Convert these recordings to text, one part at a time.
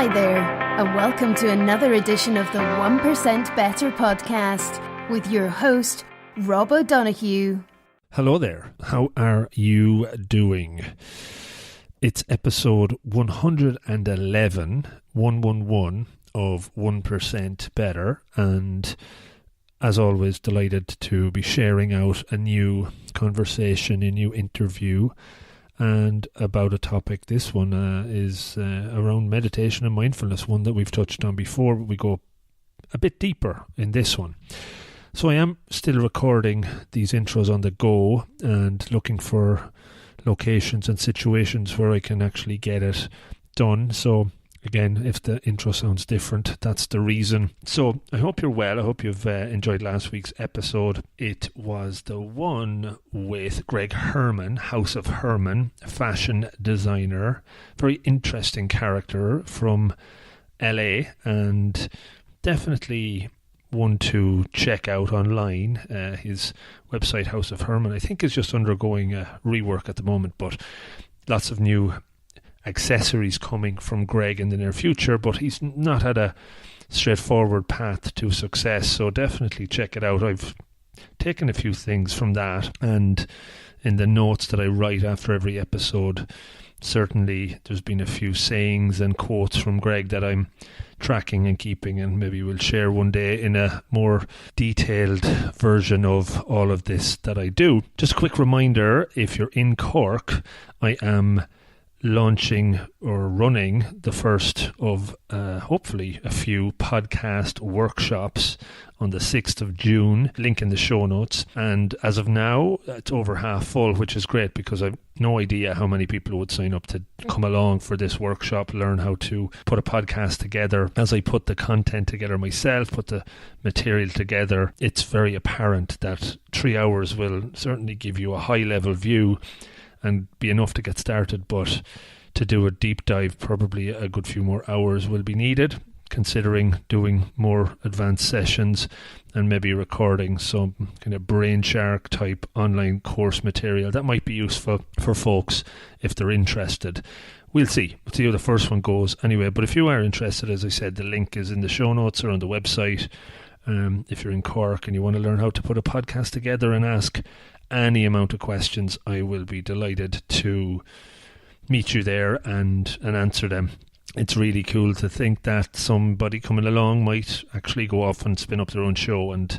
Hi there, and welcome to another edition of the 1% Better podcast with your host, Rob O'Donovan. Hello there, how are you doing? It's episode 111 of 1% Better, and as always, delighted to be sharing out a new conversation, a new interview, and about a topic. This one is around meditation and mindfulness, one that we've touched on before, but we go a bit deeper in this one. So I am still recording these intros on the go and looking for locations and situations where I can actually get it done. So again, if the intro sounds different, that's the reason. So I hope you're well. I hope you've enjoyed last week's episode. It was the one with Greg Herman, House of Herman, fashion designer. Very interesting character from LA, and definitely one to check out online. His website, House of Herman, I think is just undergoing a rework at the moment, but lots of new accessories coming from Greg in the near future, but he's not had a straightforward path to success, so definitely check it out. I've taken a few things from that, and in the notes that I write after every episode, certainly there's been a few sayings and quotes from Greg that I'm tracking and keeping, and maybe we'll share one day in a more detailed version of all of this that I do. Just a quick reminder, if you're in Cork, I am launching or running the first of hopefully a few podcast workshops on the 6th of June, link in the show notes, and as of now it's over half full, which is great because I've no idea how many people would sign up to come along for this workshop, learn how to put a podcast together. As I put the content together myself, put the material together, it's very apparent that 3 hours will certainly give you a high level view and be enough to get started, but to do a deep dive, probably a good few more hours will be needed, considering doing more advanced sessions and maybe recording some kind of brain shark type online course material that might be useful for folks if they're interested. We'll see how the first one goes anyway, but if you are interested, as I said, the link is in the show notes or on the website. If you're in Cork and you want to learn how to put a podcast together and ask any amount of questions, I will be delighted to meet you there and answer them. It's really cool to think that somebody coming along might actually go off and spin up their own show and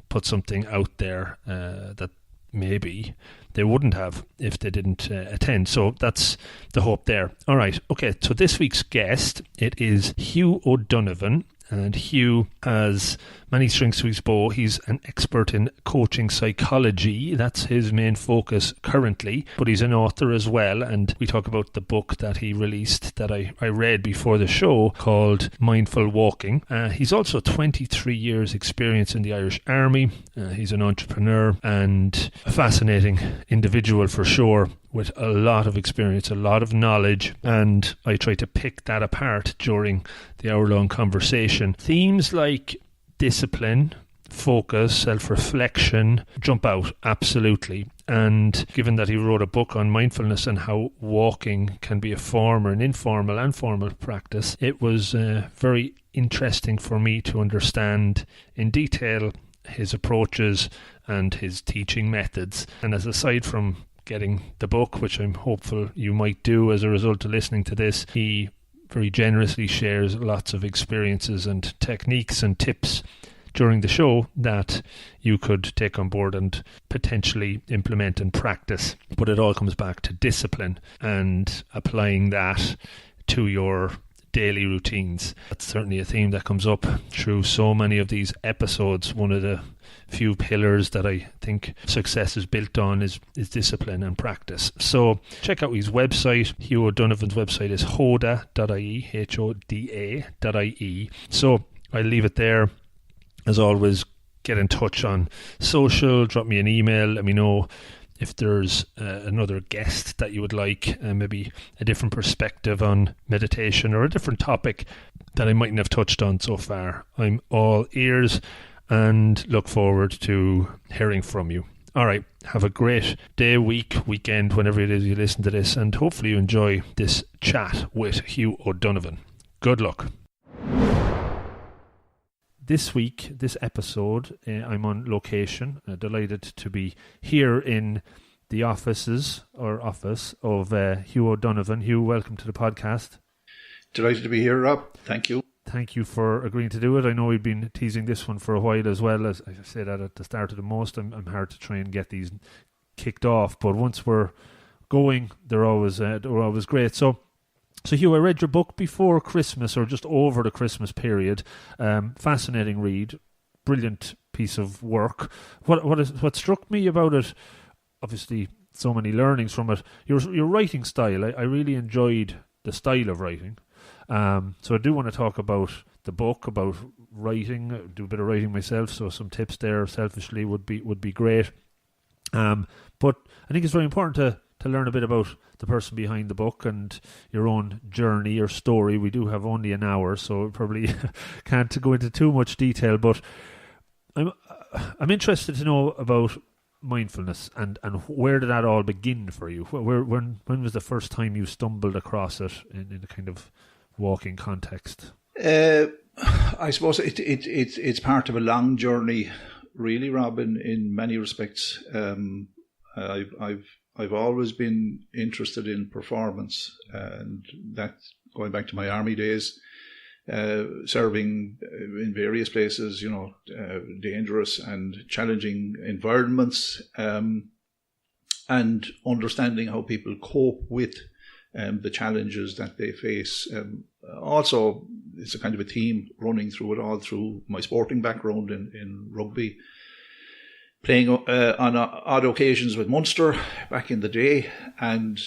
put something out there that maybe they wouldn't have if they didn't attend. So that's the hope there. All right, okay, so this week's guest, it is Hugh O'Donovan. And Hugh has many strings to his bow. He's an expert in coaching psychology. That's his main focus currently. But he's an author as well. And we talk about the book that he released that I read before the show called Mindful Walking. He's also 23 years experience in the Irish Army. He's an entrepreneur and a fascinating individual for sure, with a lot of experience, a lot of knowledge, and I try to pick that apart during the hour-long conversation. Themes like discipline, focus, self-reflection jump out, absolutely. And given that he wrote a book on mindfulness and how walking can be a form or an informal and formal practice, it was very interesting for me to understand in detail his approaches and his teaching methods. And as aside from getting the book, which I'm hopeful you might do as a result of listening to this, he very generously shares lots of experiences and techniques and tips during the show that you could take on board and potentially implement and practice. But it all comes back to discipline and applying that to your daily routines. That's certainly a theme that comes up through so many of these episodes. One of the few pillars that I think success is built on is discipline and practice. So check out his website. Hugh O'Donovan's website is hoda.ie, hoda.ie. So I'll leave it there. As always, get in touch on social, drop me an email, let me know if there's another guest that you would like, maybe a different perspective on meditation or a different topic that I mightn't have touched on so far. I'm all ears and look forward to hearing from you. All right, have a great day, week, weekend, whenever it is you listen to this, and hopefully you enjoy this chat with Hugh O'Donovan. Good luck. This week, this episode, I'm on location. Delighted to be here in the office of Hugh O'Donovan. Hugh, welcome to the podcast. Delighted to be here, Rob. Thank you. Thank you for agreeing to do it. I know we've been teasing this one for a while as well. As I said at the start of the most, I'm hard to try and get these kicked off, but once we're going, they're always great. So Hugh, I read your book before Christmas or just over the Christmas period. Fascinating read, brilliant piece of work. What struck me about it, obviously so many learnings from it, your writing style. I really enjoyed the style of writing. So I do want to talk about the book, about writing. I do a bit of writing myself, so some tips there selfishly would be great. But I think it's very important to learn a bit about the person behind the book and your own journey or story. We do have only an hour, so probably can't go into too much detail, but I'm interested to know about mindfulness and where did that all begin for you? When was the first time you stumbled across it in a kind of walking context? I suppose it's part of a long journey, really, Rob, in many respects. I've always been interested in performance, and that's going back to my army days, serving in various places, dangerous and challenging environments, and understanding how people cope with the challenges that they face. Also, it's a kind of a theme running through it all through my sporting background in rugby, playing on odd occasions with Munster back in the day, and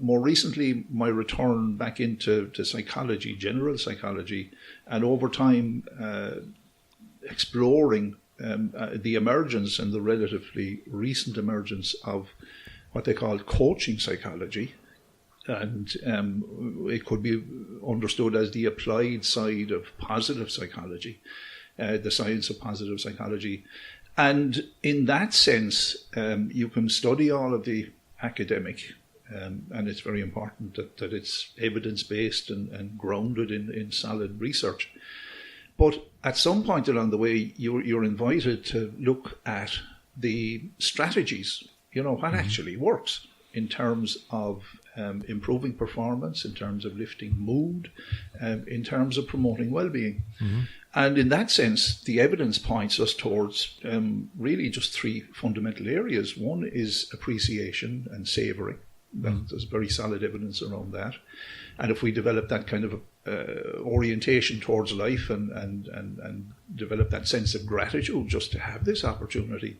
more recently my return back into psychology, general psychology, and over time exploring the emergence and the relatively recent emergence of what they call coaching psychology. And it could be understood as the applied side of positive psychology, the science of positive psychology. And in that sense, you can study all of the academic, and it's very important that it's evidence-based and grounded in solid research. But at some point along the way, you're invited to look at the strategies, what actually works in terms of improving performance, in terms of lifting mood, in terms of promoting well-being. Mm-hmm. And in that sense, the evidence points us towards really just three fundamental areas. One is appreciation and savouring. There's very solid evidence around that. And if we develop that kind of orientation towards life and develop that sense of gratitude just to have this opportunity,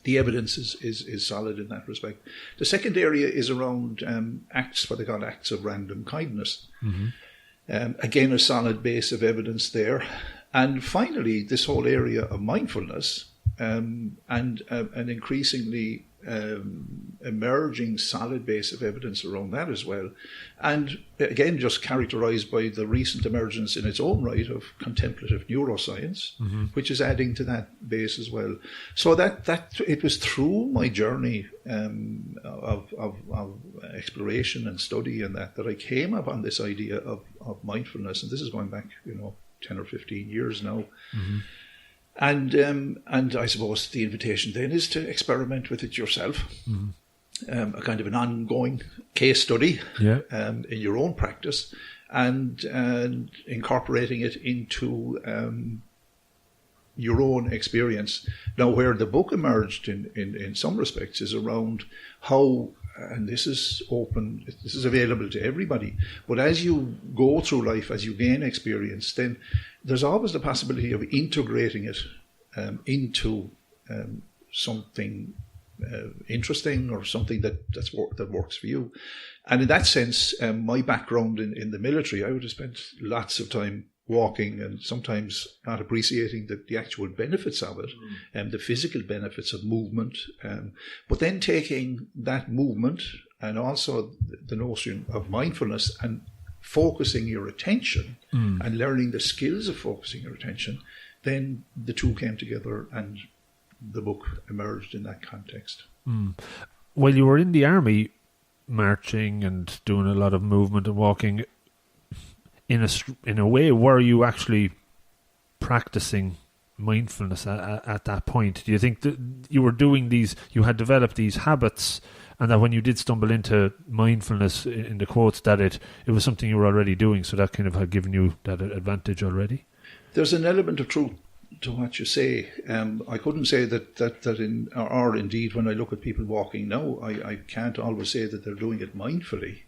the evidence is solid in that respect. The second area is around what they call acts of random kindness. Mm-hmm. Again, a solid base of evidence there. And finally, this whole area of mindfulness and an increasingly emerging solid base of evidence around that as well. And again, just characterized by the recent emergence in its own right of contemplative neuroscience, mm-hmm. which is adding to that base as well. So that it was through my journey of exploration and study and that I came upon this idea of mindfulness. And this is going back, 10 or 15 years now. Mm-hmm. And I suppose the invitation then is to experiment with it yourself, mm-hmm. A kind of an ongoing case study in your own practice, and incorporating it into your own experience. Now, where the book emerged in some respects is around how, and this is open, this is available to everybody, but as you go through life, as you gain experience, then there's always the possibility of integrating it into something interesting or something that works for you. And in that sense, my background in the military, I would have spent lots of time walking and sometimes not appreciating the actual benefits of it, and the physical benefits of movement, but then taking that movement and also the notion of mindfulness and focusing your attention and learning the skills of focusing your attention, then the two came together and the book emerged in that context. While you were in the army, marching and doing a lot of movement and walking, in a way, were you actually practicing mindfulness at that point? Do you think that you were doing these, you had developed these habits, and that when you did stumble into mindfulness, in the quotes, that it was something you were already doing, so that kind of had given you that advantage already? There's an element of truth to what you say. I couldn't say that or indeed when I look at people walking now, I can't always say that they're doing it mindfully.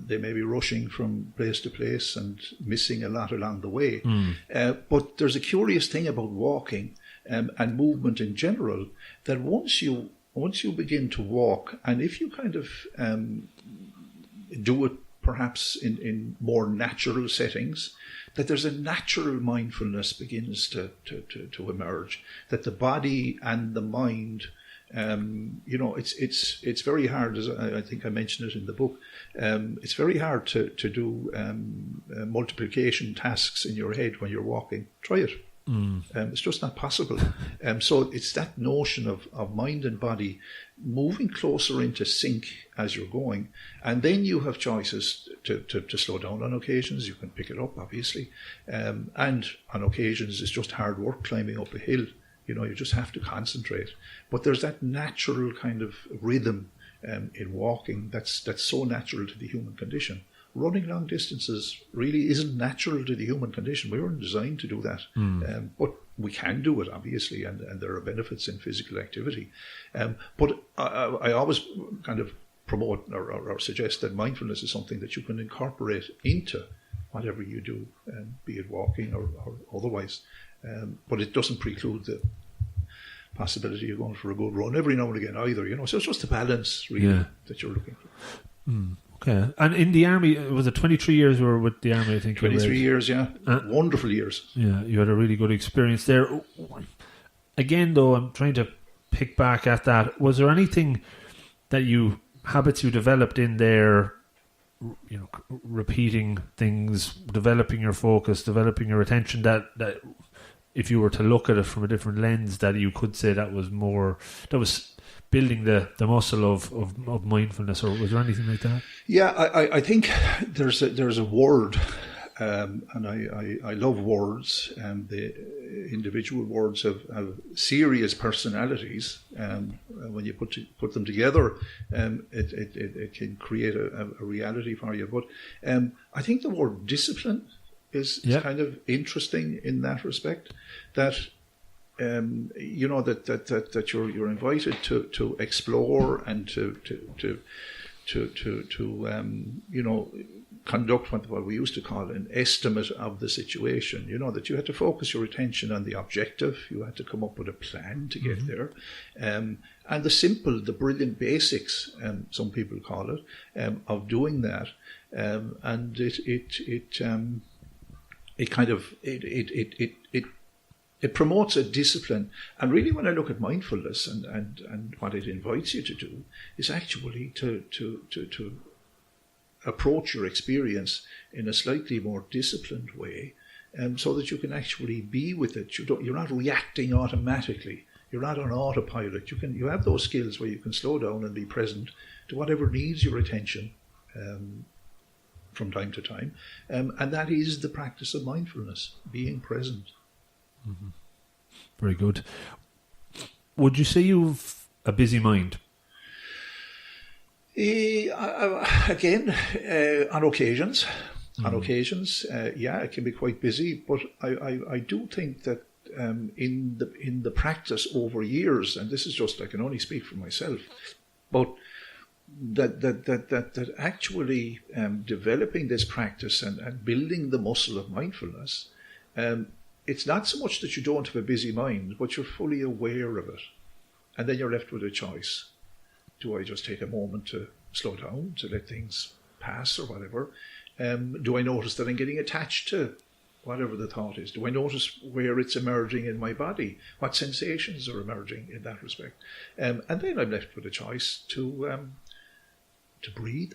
They may be rushing from place to place and missing a lot along the way. But there's a curious thing about walking and movement in general, that once you begin to walk, and if you kind of do it perhaps in more natural settings, that there's a natural mindfulness begins to emerge, that the body and the mind, it's very hard, as I think I mentioned it in the book, it's very hard to do multiplication tasks in your head when you're walking. Try it. It's just not possible. So it's that notion of mind and body moving closer into sync as you're going, and then you have choices to slow down on occasions. You can pick it up, obviously, and on occasions it's just hard work climbing up a hill. You just have to concentrate. But there's that natural kind of rhythm in walking that's so natural to the human condition. Running long distances really isn't natural to the human condition. We weren't designed to do that. But we can do it, obviously, and there are benefits in physical activity. But I always kind of promote or suggest that mindfulness is something that you can incorporate into whatever you do, be it walking or otherwise. But it doesn't preclude the possibility of going for a good run every now and again either. So it's just a balance, really, that you're looking for. Okay. And in the army, was it 23 years you were with the army, I think? 23 years, yeah. Wonderful years. Yeah, you had a really good experience there. Again, though, I'm trying to pick back at that. Was there anything habits you developed in there, repeating things, developing your focus, developing your attention, that if you were to look at it from a different lens, that you could say that was building the muscle of mindfulness, or was there anything like that? Yeah, I think there's a word, and I love words, and the individual words have serious personalities. When you put them together, it can create a reality for you. But I think the word discipline is kind of interesting in that respect. That that you're invited to explore and to conduct what we used to call an estimate of the situation. That you had to focus your attention on the objective. You had to come up with a plan to get there, and the brilliant basics, some people call it, of doing that, and it promotes a discipline. And really, when I look at mindfulness and what it invites you to do, is actually to approach your experience in a slightly more disciplined way, so that you can actually be with it. You're not reacting automatically. You're not on autopilot. You have those skills where you can slow down and be present to whatever needs your attention from time to time. And that is the practice of mindfulness, being present. Mm-hmm. Very good. Would you say you've a busy mind? Again, on occasions. On occasions, it can be quite busy, but I do think that in the practice over years, and this is just, I can only speak for myself, but that actually developing this practice and building the muscle of mindfulness, it's not so much that you don't have a busy mind, but you're fully aware of it. And then you're left with a choice. Do I just take a moment to slow down, to let things pass or whatever? Do I notice that I'm getting attached to whatever the thought is? Do I notice where it's emerging in my body? What sensations are emerging in that respect? And then I'm left with a choice to breathe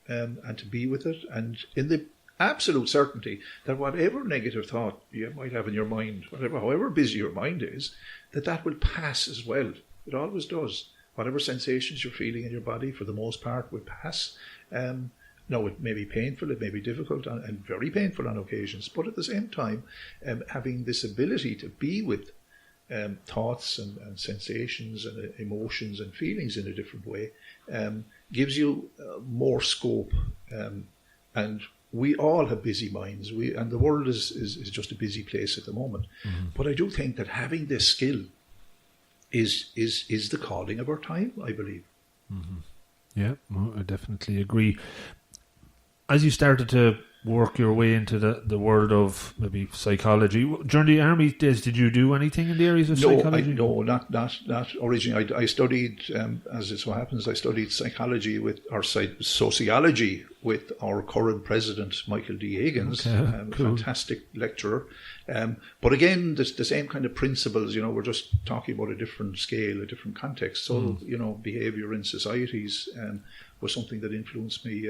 and to be with it. And in the absolute certainty that whatever negative thought you might have in your mind, however busy your mind is, that will pass as well. It always does. Whatever sensations you're feeling in your body, for the most part, will pass. And Now, it may be painful, it may be difficult, and very painful on occasions, but at the same time, having this ability to be with thoughts and sensations and emotions and feelings in a different way gives you more scope. And we all have busy minds, and the world is just a busy place at the moment. Mm-hmm. But I do think that having this skill is the calling of our time, I believe. Mm-hmm. Yeah, well, I definitely agree. As you started to work your way into the world of maybe psychology, during the army days, did you do anything in the areas of psychology? No, not originally. I studied, as it so happens, I studied sociology with our current president, Michael D. Higgins, a fantastic lecturer. But again, the same kind of principles, we're just talking about a different scale, a different context. So, behaviour in societies was something that influenced me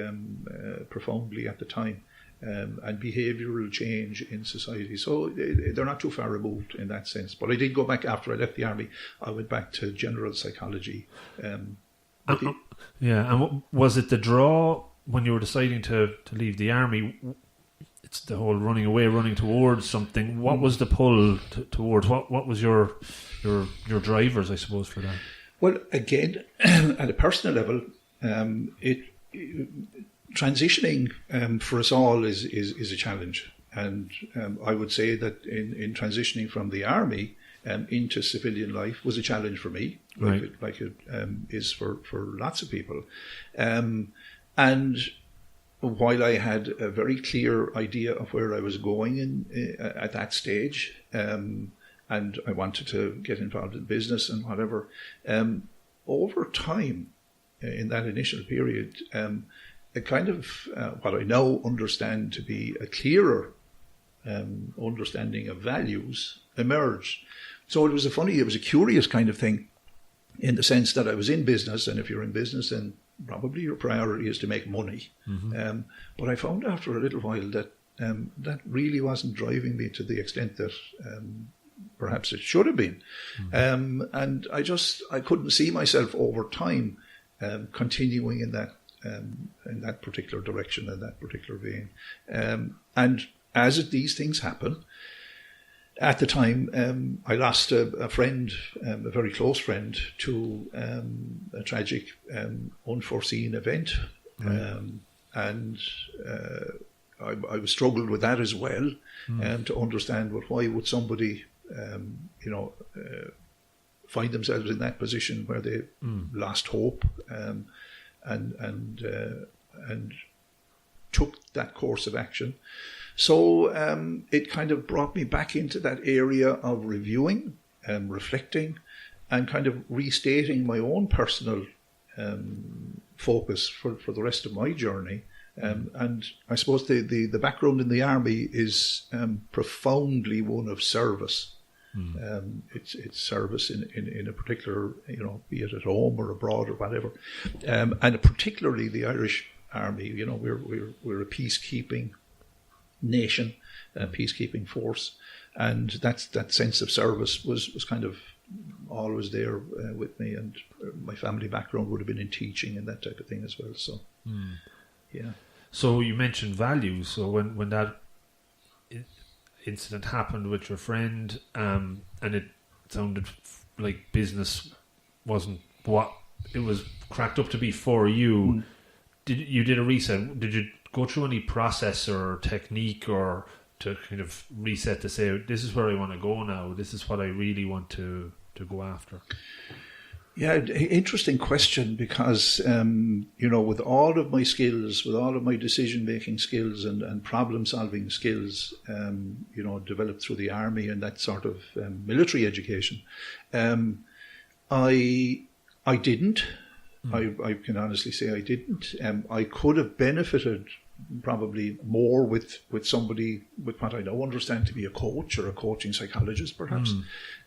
profoundly at the time. And behavioural change in society. So they're not too far removed in that sense. But I did go back after I left the army. I went back to general psychology. And was it the draw when you were deciding to leave the army? It's the whole running away, running towards something. What was the pull towards? What was your drivers, I suppose, for that? Well, again, at a personal level, transitioning for us all is a challenge, and I would say that in transitioning from the army into civilian life was a challenge for me, like it is for lots of people. And while I had a very clear idea of where I was going at that stage, and I wanted to get involved in business and whatever, over time, in that initial period, a kind of what I now understand to be a clearer understanding of values emerged. So it was a curious kind of thing, in the sense that I was in business, and if you're in business, then probably your priority is to make money. Mm-hmm. But I found after a little while that that really wasn't driving me to the extent that perhaps it should have been. Mm-hmm. And I couldn't see myself over time continuing in that particular direction, in that particular vein. And as these things happen, at the time, I lost a friend, a very close friend, to a tragic, unforeseen event. Mm. And I struggled with that as well, to understand why would somebody, find themselves in that position where they lost hope, and took that course of action. So it kind of brought me back into that area of reviewing and reflecting and kind of restating my own personal focus for the rest of my journey. And I suppose the background in the army is profoundly one of service. It's service in a particular, be it at home or abroad or whatever, and particularly the Irish Army. We're a peacekeeping nation, a peacekeeping force, and that sense of service was kind of always there with me. And my family background would have been in teaching and that type of thing as well. So, yeah. So you mentioned values. So when that incident happened with your friend, and it sounded like business wasn't what it was cracked up to be for you, did a reset? Did you go through any process or technique or to kind of reset to say, this is where I want to go now, this is what I really want to go after? Yeah, interesting question, because, with all of my skills, with all of my decision-making skills and problem-solving skills, developed through the army and that sort of military education, I didn't. I can honestly say I didn't. I could have benefited probably more with somebody with what I now understand to be a coach or a coaching psychologist, perhaps,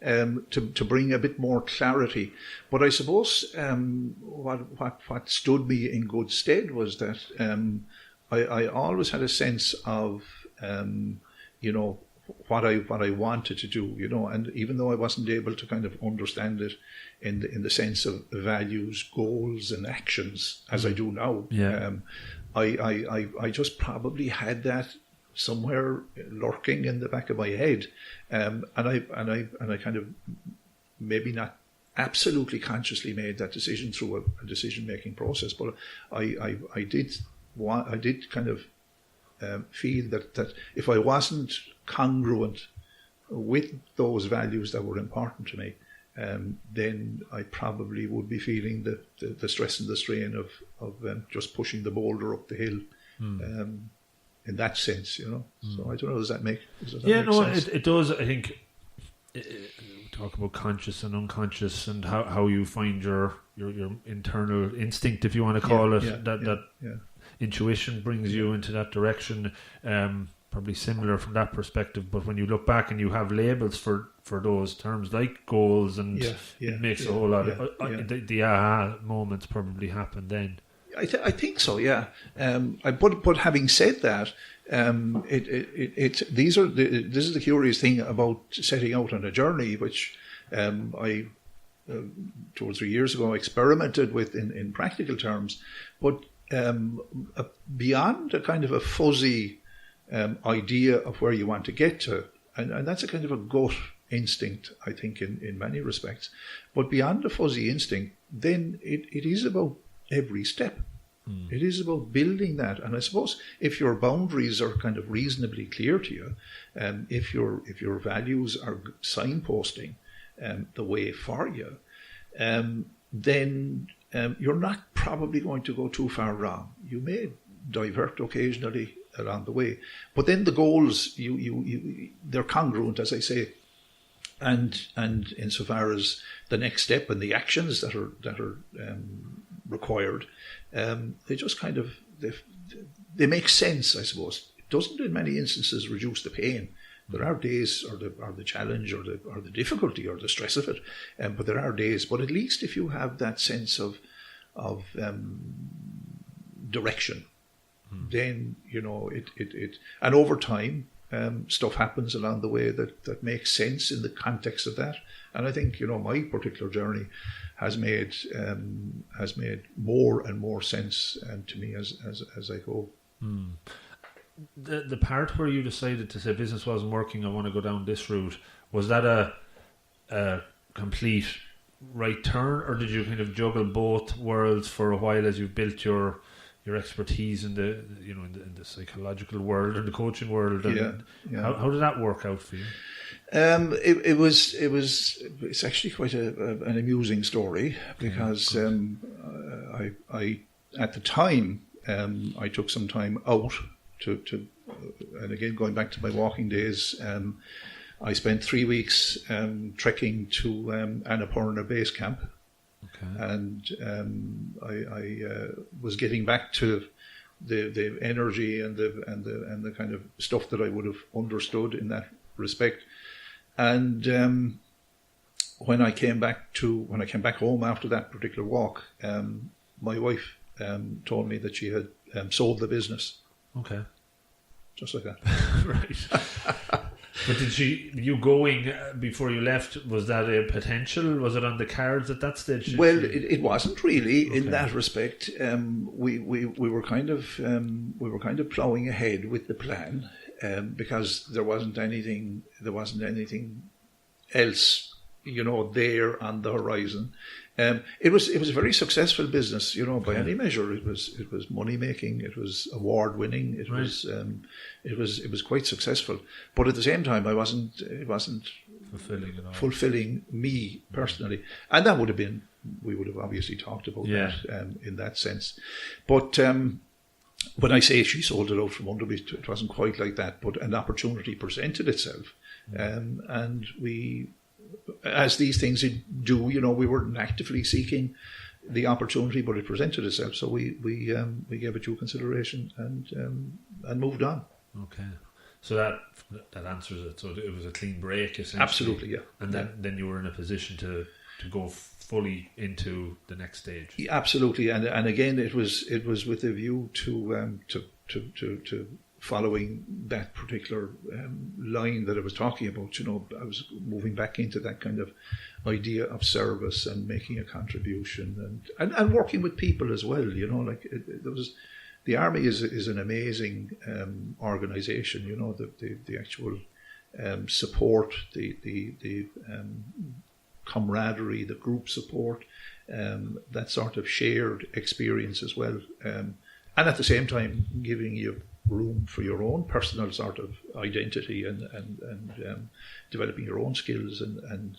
to bring a bit more clarity. But I suppose what stood me in good stead was that I always had a sense of what I wanted to do, and even though I wasn't able to kind of understand it in the sense of values, goals, and actions as I do now. Yeah. I just probably had that somewhere lurking in the back of my head, and I kind of maybe not absolutely consciously made that decision through a decision making process, but I did kind of feel that if I wasn't congruent with those values that were important to me, then I probably would be feeling the stress and the strain of just pushing the boulder up the hill. In that sense, So I don't know. Does that make sense? It does. I think talk about conscious and unconscious, and how you find your internal instinct, if you want to call it, that intuition brings you into that direction. Probably similar from that perspective, but when you look back and you have labels for those terms like goals, and it makes a whole lot of the aha moments probably happen then. I think so, yeah. But having said that, this is the curious thing about setting out on a journey, which I 2 or 3 years ago experimented with in practical terms, but beyond a kind of a fuzzy idea of where you want to get to, and that's a kind of a gut instinct, I think, in many respects. But beyond the fuzzy instinct, then it is about every step. It is about building that, and I suppose if your boundaries are kind of reasonably clear to you, if your values are signposting the way for you, then you're not probably going to go too far wrong. You may divert occasionally along the way, but then the goals they're congruent, as I say, and insofar as the next step and the actions that are required, they just kind of they make sense, I suppose. It doesn't in many instances reduce the pain. There are days, or the challenge, or the difficulty, or the stress of it, but there are days. But at least if you have that sense of direction, then it and over time stuff happens along the way that makes sense in the context of that. And I think my particular journey has made more and more sense to me as I go. The part where you decided to say business wasn't working, I want to go down this route, was that a complete right turn, or did you kind of juggle both worlds for a while as you built your expertise in the in the psychological world and the coaching world? And how did that work out for you? It's actually quite an amusing story, because I at the time I took some time out to and again, going back to my walking days, I spent 3 weeks trekking to Annapurna Base Camp. And I was getting back to the energy and the kind of stuff that I would have understood in that respect. And when I came back home after that particular walk, my wife told me that she had sold the business. Okay. Just like that. Right. But you going before you left, was that a potential? Was it on the cards at that stage? Well, it wasn't really in that respect. We were kind of ploughing ahead with the plan, because there wasn't anything else, there on the horizon. It was a very successful business, by any measure. It was money making. It was award winning. It was quite successful. But at the same time, it wasn't fulfilling at all. Fulfilling me personally, and that would have been. We would have obviously talked about that in that sense. But when I say she sold it out from under me, it wasn't quite like that. But an opportunity presented itself, and we. As these things do, we weren't actively seeking the opportunity, but it presented itself. So we gave it due consideration and moved on. Okay, so that answers it. So it was a clean break, essentially. Absolutely, yeah. And then you were in a position to go fully into the next stage. Yeah, absolutely, and again, it was with a view to following that particular line that I was talking about. I was moving back into that kind of idea of service and making a contribution and working with people as well. the army is an amazing organisation. You know, the actual support, the camaraderie, the group support, that sort of shared experience as well, and at the same time giving you room for your own personal sort of identity and developing your own skills and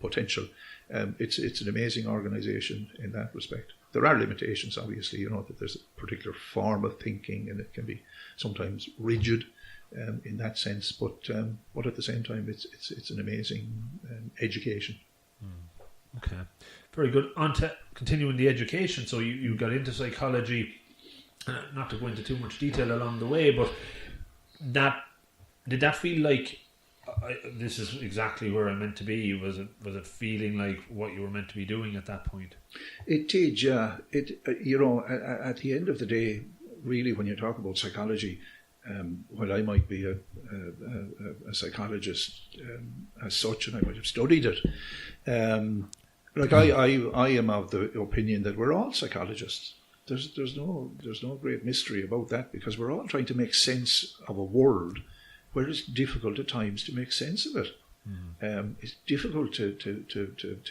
potential. It's an amazing organisation in that respect. There are limitations, obviously, you know, that there's a particular form of thinking and it can be sometimes rigid in that sense, but at the same time it's an amazing education. Okay, very good. On to continuing the education. So you got into psychology, not to go into too much detail along the way, but did that feel like this is exactly where I'm meant to be? Was it feeling like what you were meant to be doing at that point? It did, yeah. You know, at the end of the day, really, when you talk about psychology, while I might be a psychologist as such, and I might have studied it, I am of the opinion that we're all psychologists. There's no great mystery about that, because we're all trying to make sense of a world where it's difficult at times to make sense of it. It's difficult to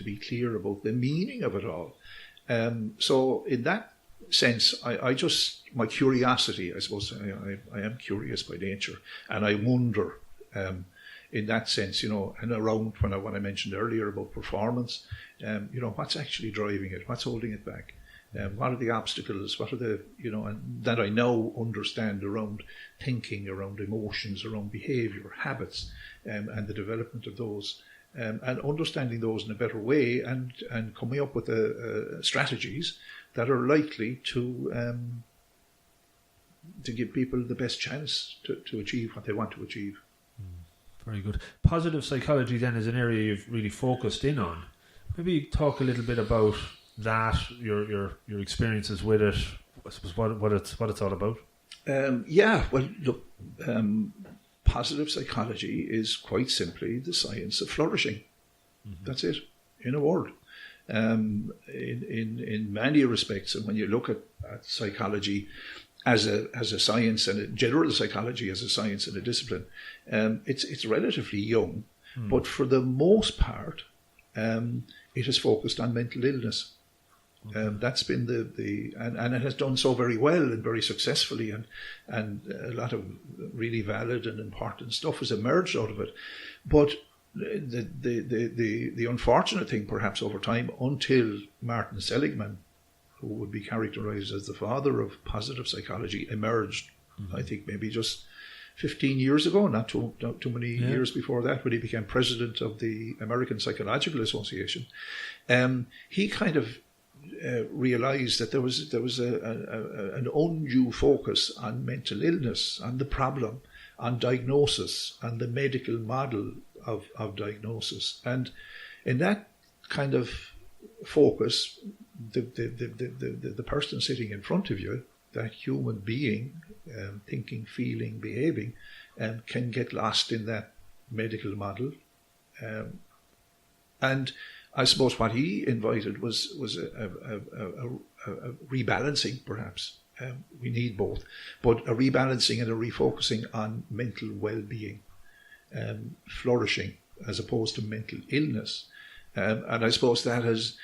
be clear about the meaning of it all. So in that sense, my curiosity, I suppose, I am curious by nature, and I wonder in that sense, you know, and around when I mentioned earlier about performance, you know, what's actually driving it, what's holding it back, what are the obstacles, what are the, you know, and that I now understand around thinking, around emotions, around behaviour, habits, and the development of those, and understanding those in a better way, and coming up with strategies that are likely to give people the best chance to achieve what they want to achieve. Very good. Positive psychology then is an area you've really focused in on. Maybe talk a little bit about that, your experiences with it, I suppose what it's all about. Yeah, well, look, positive psychology is quite simply the science of flourishing. That's it, in a word. In many respects, and when you look at psychology as a science, and general psychology as a science and a discipline, it's relatively young, but for the most part, it has focused on mental illness. That's been and it has done so very well and very successfully, and a lot of really valid and important stuff has emerged out of it. But the unfortunate thing, perhaps over time, until Martin Seligman, who would be characterized as the father of positive psychology, emerged, I think maybe just 15 years ago, not too many years before that, when he became president of the American Psychological Association, he kind of realized that there was an undue focus on mental illness, on the problem, on diagnosis, on the medical model of diagnosis. And in that kind of focus, the person sitting in front of you, that human being, thinking, feeling, behaving, can get lost in that medical model. And I suppose what he invited was a rebalancing, perhaps. We need both, but a rebalancing and a refocusing on mental well-being, flourishing, as opposed to mental illness. And I suppose that has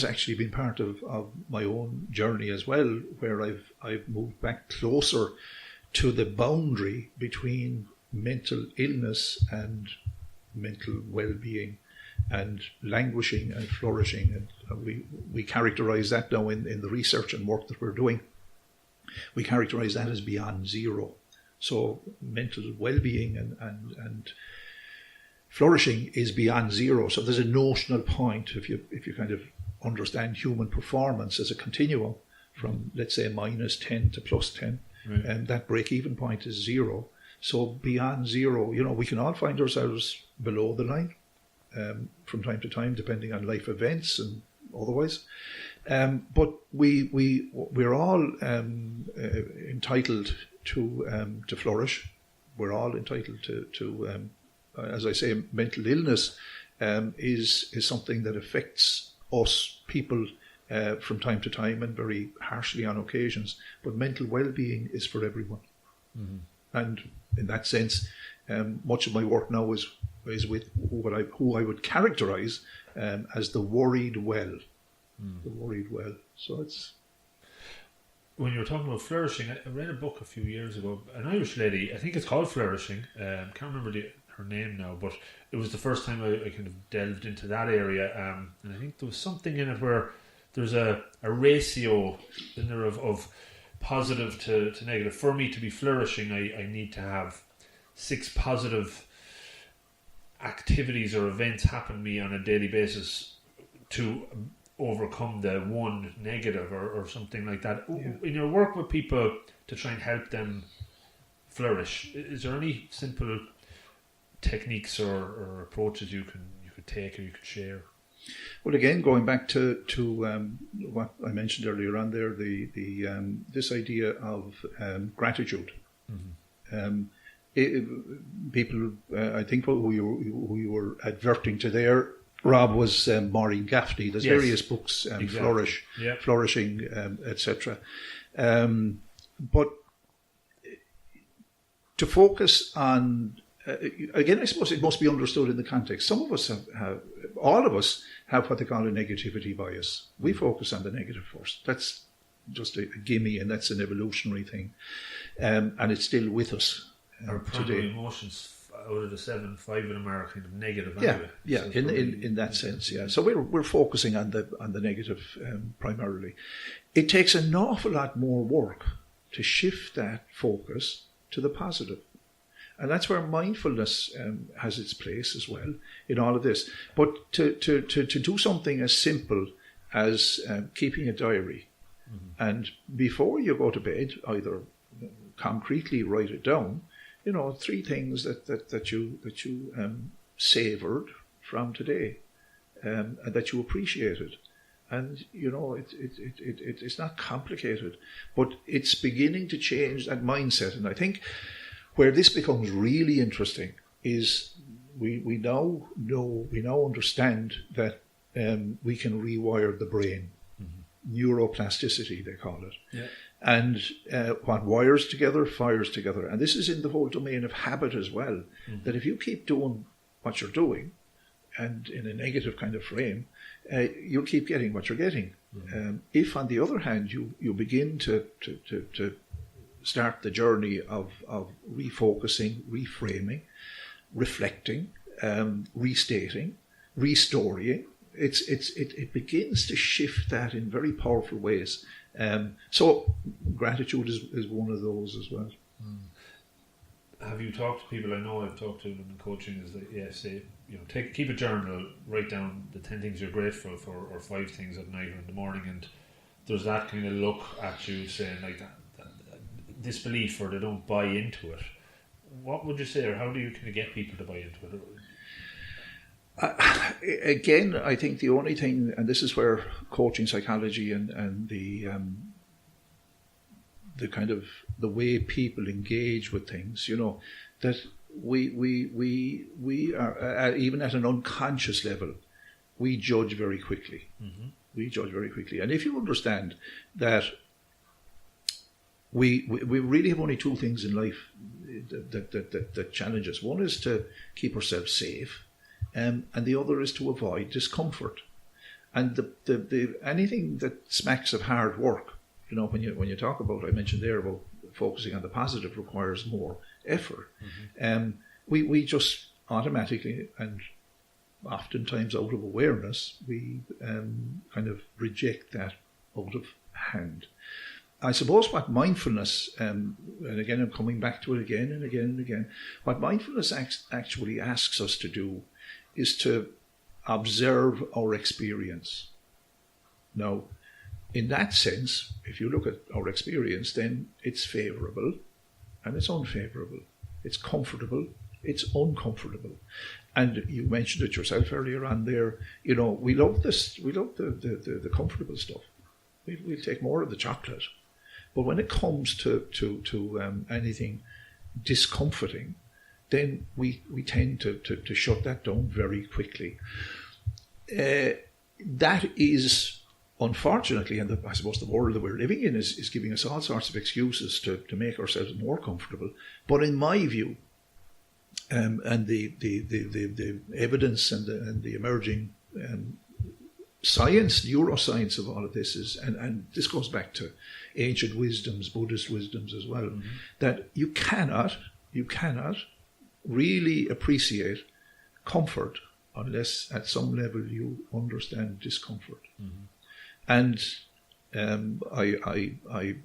actually been part of my own journey as well, where I've moved back closer to the boundary between mental illness and mental well-being, and languishing and flourishing. And we characterize that now in the research and work that we're doing. We characterize that as beyond zero. So mental well-being and flourishing is beyond zero. So there's a notional point, if you kind of understand human performance as a continuum from, let's say, -10 to +10, right. And that break-even point is zero. So beyond zero, you know, we can all find ourselves below the line from time to time, depending on life events and otherwise. But we're all entitled to flourish. We're all entitled to as I say, mental illness is something that affects us people from time to time and very harshly on occasions. But mental well-being is for everyone. Mm-hmm. And in that sense, much of my work now is with who I would characterise as the worried well. The worried well. So it's... When you were talking about flourishing, I read a book a few years ago, an Irish lady, I think it's called Flourishing, can't remember her name now, but it was the first time I kind of delved into that area, and I think there was something in it where there's a ratio in there of positive to negative. For me to be flourishing, I need to have 6 positive activities or events happen to me on a daily basis to overcome the one negative or something like that. Yeah. In your work with people to try and help them flourish, is there any simple techniques or approaches you could take or you could share? Well, again, going back to what I mentioned earlier on there, the this idea of gratitude. Mm-hmm. People, I think who you were adverting to there, Rob, was Maureen Gaffney. There's various books, exactly. Flourishing, etc. But to focus on, again, I suppose it must be understood in the context. Some of us all of us have what they call a negativity bias. We focus on the negative first. That's just a gimme, and that's an evolutionary thing. And it's still with us Our primary emotions out of the 7, 5 of them are kind of negative. Yeah, so in that sense, yeah. So we're focusing on the negative primarily. It takes an awful lot more work to shift that focus to the positive, and that's where mindfulness has its place as well in all of this. But to do something as simple as keeping a diary, mm-hmm. and before you go to bed, either concretely write it down. 3 things that you savoured from today, and that you appreciated, and it's not complicated, but it's beginning to change that mindset. And I think where this becomes really interesting is we now understand that we can rewire the brain, mm-hmm. neuroplasticity they call it. Yeah. And what wires together, fires together. And this is in the whole domain of habit as well, mm-hmm. that if you keep doing what you're doing, and in a negative kind of frame, you'll keep getting what you're getting. Mm-hmm. If, on the other hand, you begin to start the journey of refocusing, reframing, reflecting, restating, restoring, it begins to shift that in very powerful ways. So gratitude is one of those as well. Have you talked to people? I know I've talked to them in coaching. Is that say keep a journal, write down the 10 things you're grateful for, or 5 things at night or in the morning, and there's that kind of look at you saying like that disbelief, or they don't buy into it. What would you say, or how do you kind of get people to buy into it? Again, I think the only thing, and this is where coaching psychology and the kind of the way people engage with things, that we are even at an unconscious level, we judge very quickly. Mm-hmm. We judge very quickly, and if you understand that we really have only 2 things in life that challenge us. One is to keep ourselves safe. And the other is to avoid discomfort, and the anything that smacks of hard work, when you talk about, I mentioned there about focusing on the positive, requires more effort. Mm-hmm. We just automatically, and oftentimes out of awareness, we kind of reject that out of hand. I suppose what mindfulness, and again I'm coming back to it again and again and again, what mindfulness actually asks us to do is to observe our experience. Now, in that sense, if you look at our experience, then it's favourable and it's unfavourable. It's comfortable, it's uncomfortable. And you mentioned it yourself earlier on there, we love this, we love the comfortable stuff. We'll take more of the chocolate. But when it comes to anything discomforting, then we tend to shut that down very quickly. That is unfortunately, and I suppose the world that we're living in is giving us all sorts of excuses to make ourselves more comfortable. But in my view, and the evidence and the emerging science, neuroscience of all of this is, and this goes back to ancient wisdoms, Buddhist wisdoms as well, that you cannot really appreciate comfort unless at some level you understand discomfort. And I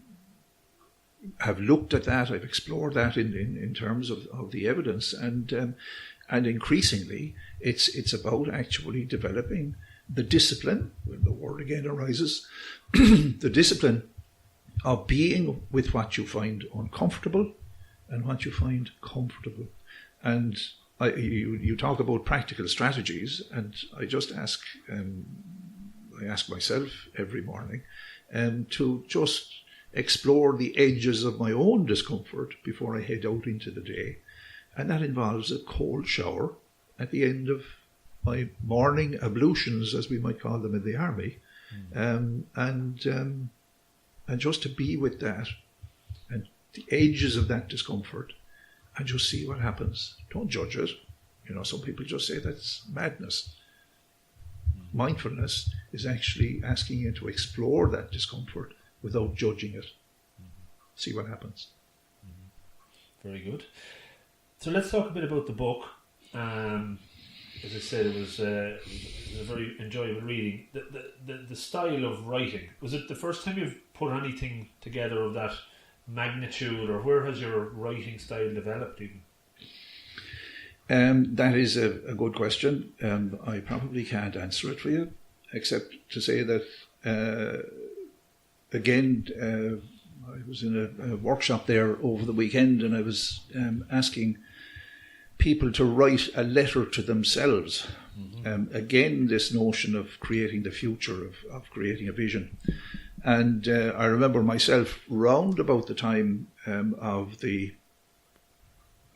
have looked at that, I've explored that in terms of the evidence, and increasingly it's about actually developing the discipline, when the word again arises, the discipline of being with what you find uncomfortable and what you find comfortable. And you talk about practical strategies, and I just ask myself every morning to just explore the edges of my own discomfort before I head out into the day. And that involves a cold shower at the end of my morning ablutions, as we might call them in the army, and just to be with that and the edges of that discomfort and just see what happens. Don't judge it. Some people just say that's madness. Mindfulness is actually asking you to explore that discomfort without judging it. See what happens. Very good. So let's talk a bit about the book. As I said, it was a very enjoyable reading. The style of writing, was it the first time you've put anything together of that magnitude, or where has your writing style developed even? That is a good question. I probably can't answer it for you, except to say that, again, I was in a workshop there over the weekend, and I was asking people to write a letter to themselves. Again, this notion of creating the future, of creating a vision. And I remember myself round about the time of the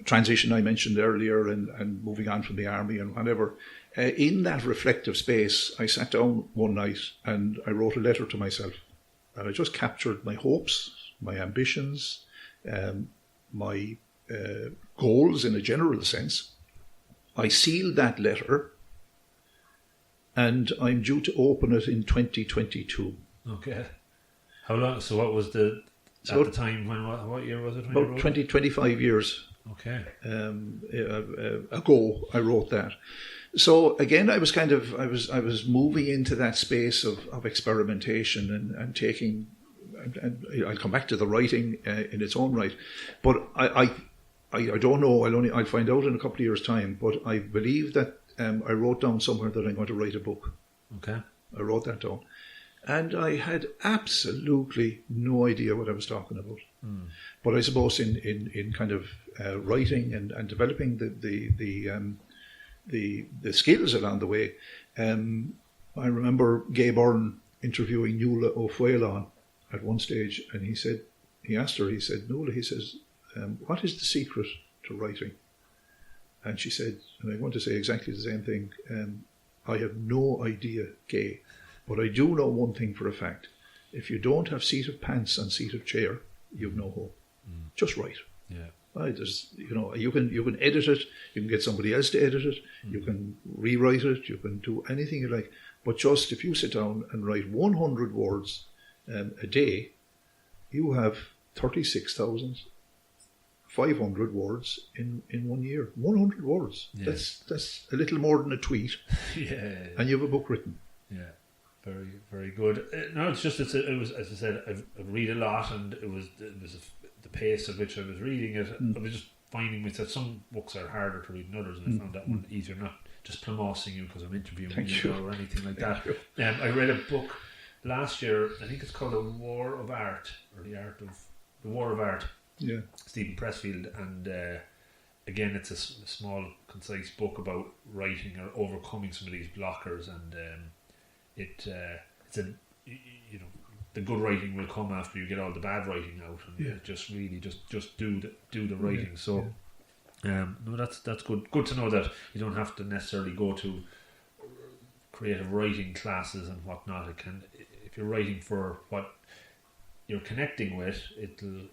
transition I mentioned earlier, and moving on from the army and whatever, in that reflective space, I sat down one night and I wrote a letter to myself. And I just captured my hopes, my ambitions, my goals in a general sense. I sealed that letter, and I'm due to open it in 2022. Okay. How long? So what was the time when? What year was it? When about 25 years. Okay. Ago, I wrote that. So again, I was moving into that space of experimentation and taking. And I'll come back to the writing in its own right, but I don't know. I'll find out in a couple of years' time. But I believe that I wrote down somewhere that I'm going to write a book. Okay. I wrote that down, and I had absolutely no idea what I was talking about. But I suppose in kind of writing and developing the skills along the way, I remember Gay Byrne interviewing Nuala O'Fuailán at one stage, and he said, Nuala, he says, what is the secret to writing? And she said, and I want to say exactly the same thing, I have no idea, Gay, but I do know one thing for a fact. If you don't have seat of pants and seat of chair, you've no hope. Just write. Yeah. Right, you can edit it, you can get somebody else to edit it, you can rewrite it, you can do anything you like, but just if you sit down and write 100 words a day, you have 36,500 words in 1 year. 100 words. Yeah. That's a little more than a tweet. Yeah. And you have a book written. Yeah. Very, very good. No, it was, as I said, I read a lot, and it was the pace at which I was reading it. I was just finding myself, some books are harder to read than others, and I found that one easier. Not just promoting you because I'm interviewing you or anything like that. I read a book last year, I think it's called The War of Art, or The War of Art. Yeah. Stephen Pressfield, and again, it's a small, concise book about writing or overcoming some of these blockers, and it's the good writing will come after you get all the bad writing out, and just really just do the writing. Yeah. So no, that's good to know that you don't have to necessarily go to creative writing classes and whatnot. It if you're writing for what you're connecting with, it'll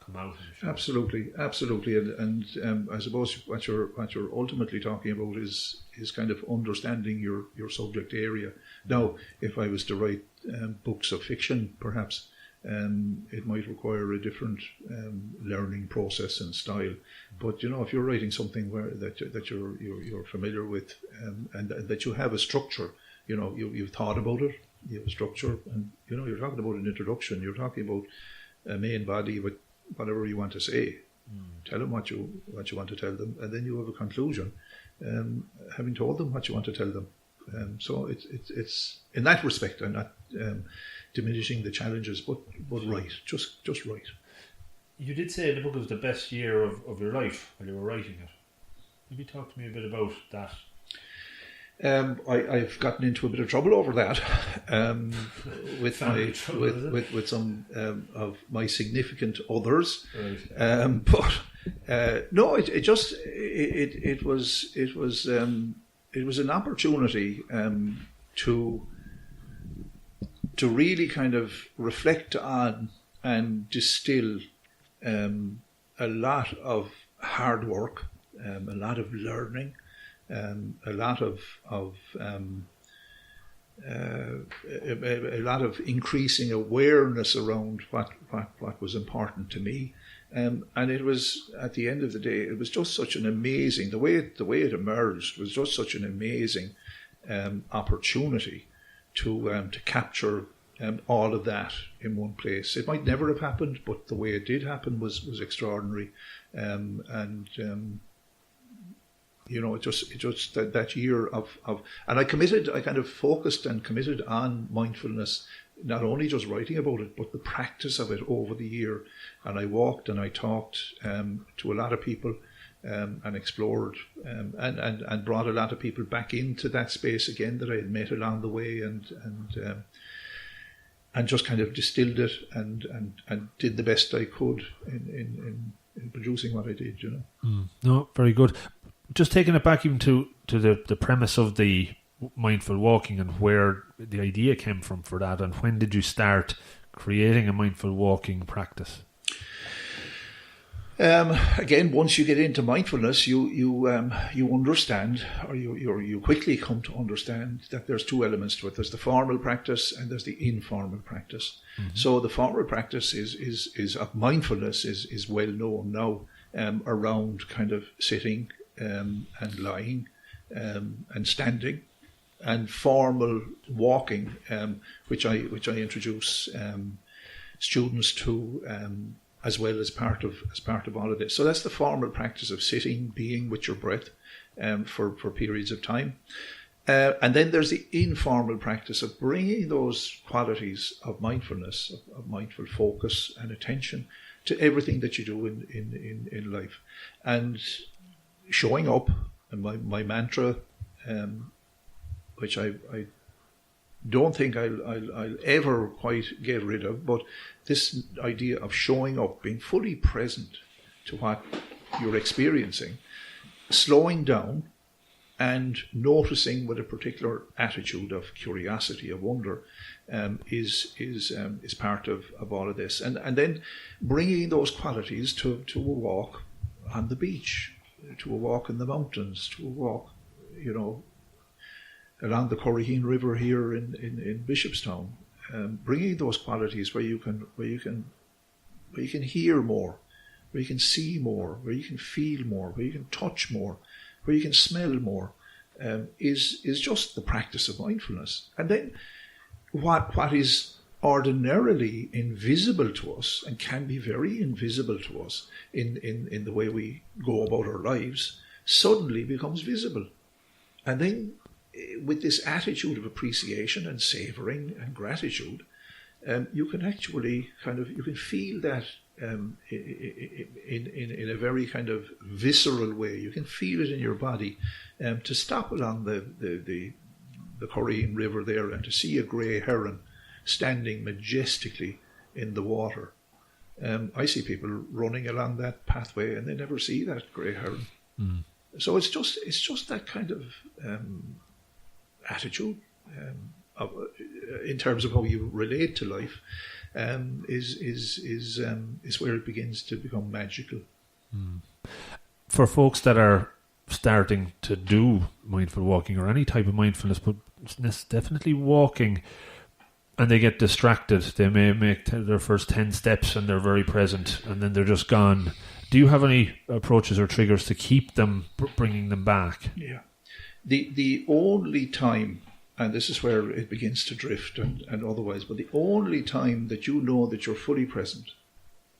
come out. Absolutely, and I suppose what you're ultimately talking about is kind of understanding your subject area. Now, if I was to write books of fiction, perhaps it might require a different learning process and style. But if you're writing something that you're familiar with, and that you have a structure, you've thought about it, you have a structure, and you're talking about an introduction, you're talking about a main body with whatever you want to say. Tell them what you want to tell them, and then you have a conclusion, having told them what you want to tell them. So it's in that respect, I'm not diminishing the challenges, but right, just right. You did say the book was the best year of your life while you were writing it. Maybe talk to me a bit about that. I've gotten into a bit of trouble over that with some of my significant others. Right. But no, it was an opportunity to really kind of reflect on and distill a lot of hard work, a lot of learning, a lot of increasing awareness around what was important to me, and it was, at the end of the day, it was just such an amazing, the way it emerged was just such an amazing opportunity to capture all of that in one place. It might never have happened, but the way it did happen was extraordinary, it just that year of and I kind of focused and committed on mindfulness, not only just writing about it, but the practice of it over the year. And I walked and I talked to a lot of people and explored and brought a lot of people back into that space again that I had met along the way, and just kind of distilled it and did the best I could in producing what I did. No, very good. Just taking it back even to the premise of the mindful walking and where the idea came from for that, and when did you start creating a mindful walking practice? Again, once you get into mindfulness, you understand, or you quickly come to understand that there's two elements to it. There's the formal practice and there's the informal practice. Mm-hmm. So the formal practice is of mindfulness is well known now, around kind of sitting and lying and standing, and formal walking, which I introduce students to as well as part of all of this. So that's the formal practice of sitting, being with your breath for periods of time, and then there's the informal practice of bringing those qualities of mindfulness, of mindful focus and attention to everything that you do in life, and showing up. And my mantra, which I don't think I'll ever quite get rid of, but this idea of showing up, being fully present to what you're experiencing, slowing down and noticing with a particular attitude of curiosity, of wonder, is part of all of this. And then bringing those qualities to a walk on the beach, to a walk in the mountains, to a walk, along the Corriheen River here in Bishopstown, bringing those qualities where you can hear more, where you can see more, where you can feel more, where you can touch more, where you can smell more, is just the practice of mindfulness. And then what is ordinarily invisible to us, and can be very invisible to us in the way we go about our lives, suddenly becomes visible. And then with this attitude of appreciation and savouring and gratitude, you can actually you can feel that in a very kind of visceral way. You can feel it in your body. To stop along the Corriheen River there and to see a grey heron standing majestically in the water. I see people running along that pathway and they never see that grey heron. Mm. So it's just that kind of attitude in terms of how you relate to life, is where it begins to become magical. For folks that are starting to do mindful walking or any type of mindfulness, but definitely walking, and they get distracted, they may make their first 10 steps and they're very present, and then they're just gone. Do you have any approaches or triggers to keep them, bringing them back? Yeah. The only time, and this is where it begins to drift and otherwise, but the only time that you know that you're fully present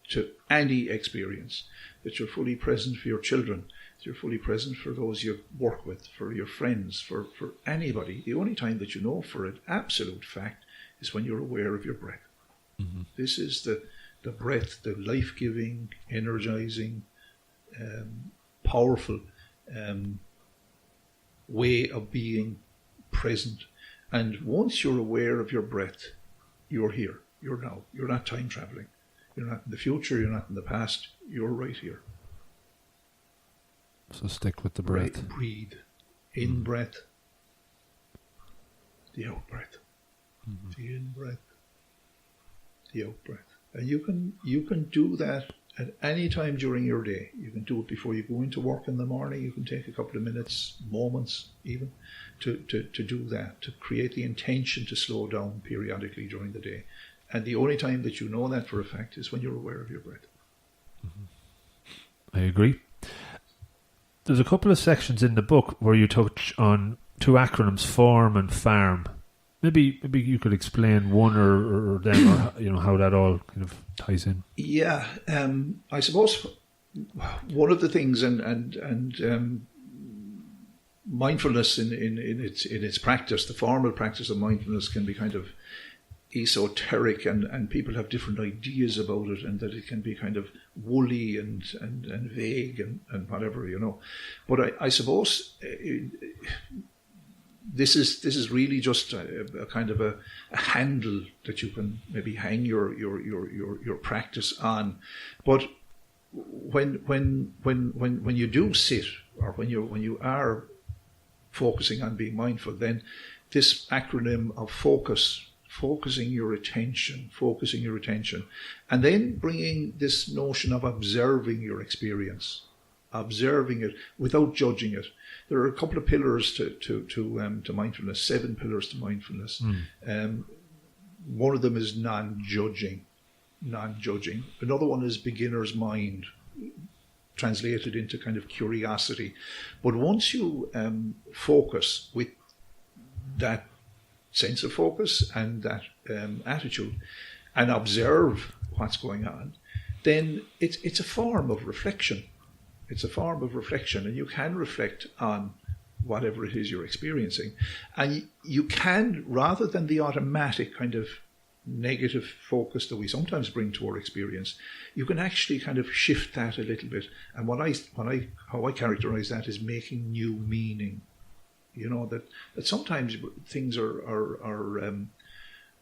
to any experience, that you're fully present for your children, that you're fully present for those you work with, for your friends, for anybody, the only time that you know for an absolute fact is when you're aware of your breath. Mm-hmm. This is the breath, the life-giving, energizing, powerful way of being present. And once you're aware of your breath, you're here, you're now. You're not time traveling. You're not in the future, you're not in the past, you're right here. So stick with the breath. Right, breathe. In breath, the out breath. Mm-hmm. The in breath, the out breath. And you can do that at any time during your day. You can do it before you go into work in the morning. You can take a couple of minutes, moments even, to do that, to create the intention to slow down periodically during the day. And the only time that you know that for a fact is when you're aware of your breath. Mm-hmm. I agree. There's a couple of sections in the book where you touch on two acronyms, FORM and FARM. Maybe you could explain one or them, or how that all kind of ties in. Yeah, I suppose one of the things and mindfulness in its practice, the formal practice of mindfulness, can be kind of esoteric, and people have different ideas about it, and that it can be kind of woolly and vague and whatever, But I suppose this is really just a kind of a handle that you can maybe hang your practice on. But when you do sit, or when you are focusing on being mindful, then this acronym of focusing your attention, and then bringing this notion of observing your experience, observing it without judging it. There are a couple of pillars to mindfulness, 7 pillars to mindfulness. One of them is non-judging. Another one is beginner's mind, translated into kind of curiosity. But once you focus with that sense of focus and that attitude, and observe what's going on, then it's a form of reflection. It's a form of reflection, and you can reflect on whatever it is you're experiencing. And you can, rather than the automatic kind of negative focus that we sometimes bring to our experience, you can actually kind of shift that a little bit. And how I characterize that is making new meaning. That sometimes things are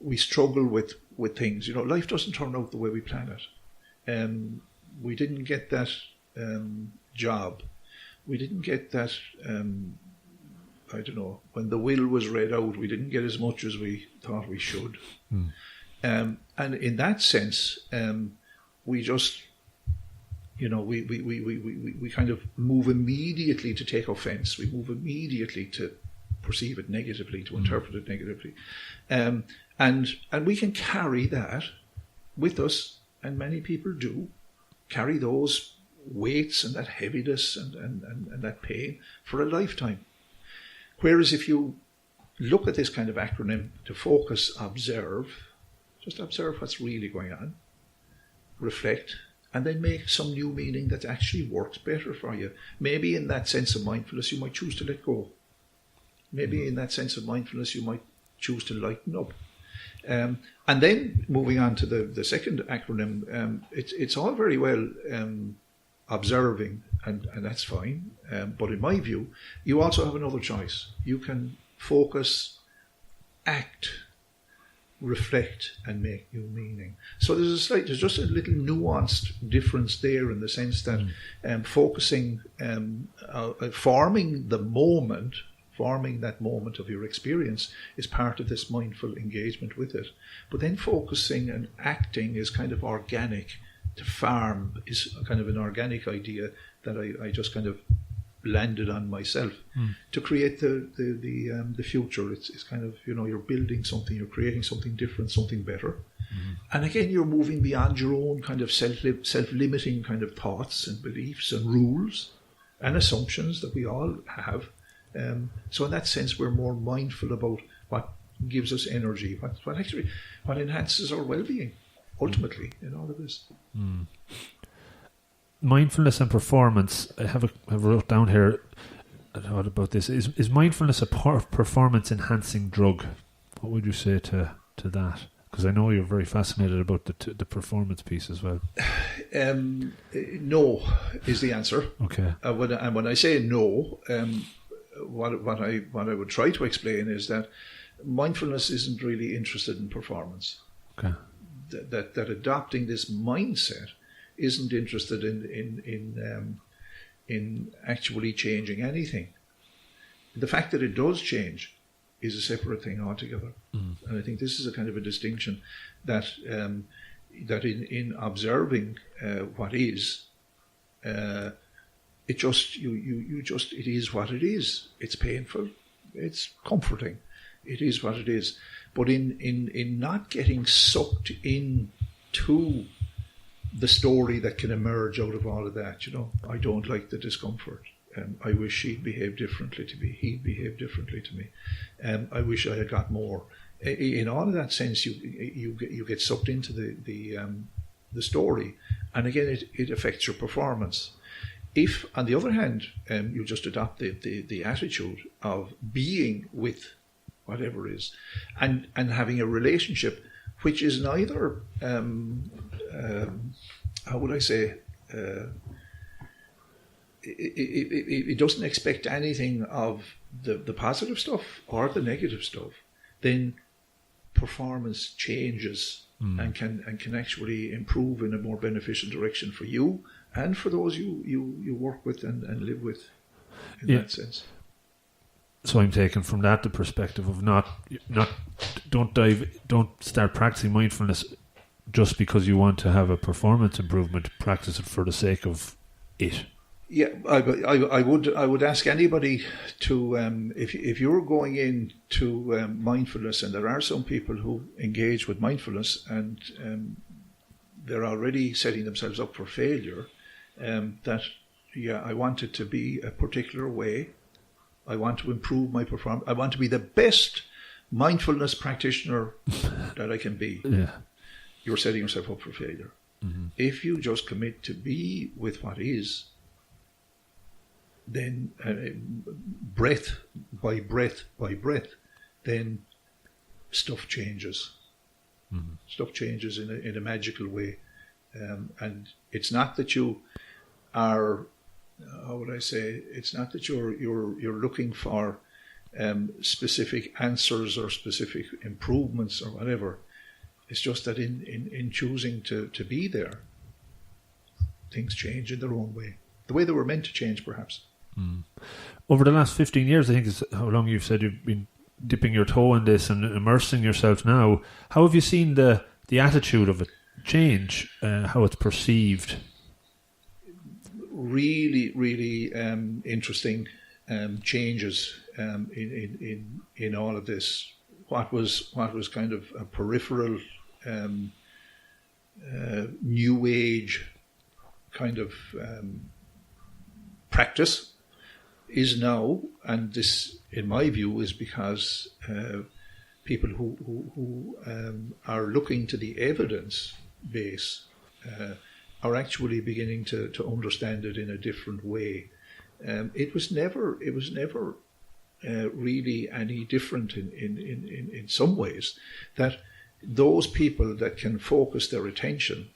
we struggle with things. Life doesn't turn out the way we plan it. We didn't get that job. We didn't get that, I don't know, when the will was read out, we didn't get as much as we thought we should. And in that sense, we just, we kind of move immediately to take offense. We move immediately to perceive it negatively, to interpret it negatively. And we can carry that with us, and many people do, carry those weights and that heaviness and that pain for a lifetime. Whereas if you look at this kind of acronym to focus, just observe what's really going on, reflect, and then make some new meaning that actually works better for you. Maybe in that sense of mindfulness, you might choose to let go. Maybe in that sense of mindfulness, you might choose to lighten up. And then moving on to the second acronym, it's all very well observing, and that's fine. But in my view, you also have another choice. You can focus, act, reflect, and make new meaning. So there's just a little nuanced difference there, in the sense that focusing, forming the moment forming that moment of your experience is part of this mindful engagement with it. But then focusing and acting is kind of organic. To farm is kind of an organic idea that I just kind of landed on myself. To create the future. It's kind of, you're building something, you're creating something different, something better. And again, you're moving beyond your own kind of self-limiting kind of thoughts and beliefs and rules and assumptions that we all have. So in that sense, we're more mindful about what gives us energy, what enhances our well-being, ultimately, in all of this. Mindfulness and performance. I have wrote down here. I thought about this. Is mindfulness a performance enhancing drug? What would you say to that? Because I know you're very fascinated about the performance piece as well. No is the answer. Okay. When I say no, what I would try to explain is that mindfulness isn't really interested in performance. Okay. That adopting this mindset isn't interested in actually changing anything. The fact that it does change is a separate thing altogether. And I think this is a kind of a distinction that in observing what is, it is what it is. It's painful, it's comforting, it is what it is. But in not getting sucked into the story that can emerge out of all of that, I don't like the discomfort. I wish she'd behave differently to me. He'd behave differently to me. I wish I had got more. In all of that sense, you get sucked into the story, and again, it affects your performance. If, on the other hand, you just adopt the attitude of being with whatever is, and having a relationship which is neither, how would I say, it doesn't expect anything of the positive stuff or the negative stuff, then performance changes and can actually improve in a more beneficial direction for you and for those you work with and live with in that sense. So I'm taking from that the perspective of don't start practicing mindfulness just because you want to have a performance improvement. Practice it for the sake of it. Yeah, I would ask anybody to if you're going into mindfulness, and there are some people who engage with mindfulness and they're already setting themselves up for failure. I want it to be a particular way. I want to improve my performance. I want to be the best mindfulness practitioner that I can be. Yeah. You're setting yourself up for failure. Mm-hmm. If you just commit to be with what is, then breath by breath by breath, then stuff changes. Mm-hmm. Stuff changes in a magical way. And it's not that you are, how would I say, it's not that you're looking for specific answers or specific improvements or whatever. It's just that in choosing to be there, things change in their own way. The way they were meant to change, perhaps. Mm. Over the last 15 years, I think is how long you've said you've been dipping your toe in this and immersing yourself now. How have you seen the attitude of it change, how it's perceived? Really, really interesting changes in all of this. What was kind of a peripheral, new age kind of practice is now, and this, in my view, is because people who are looking to the evidence base are actually beginning to understand it in a different way. It was never really any different in some ways, that those people that can focus their attention,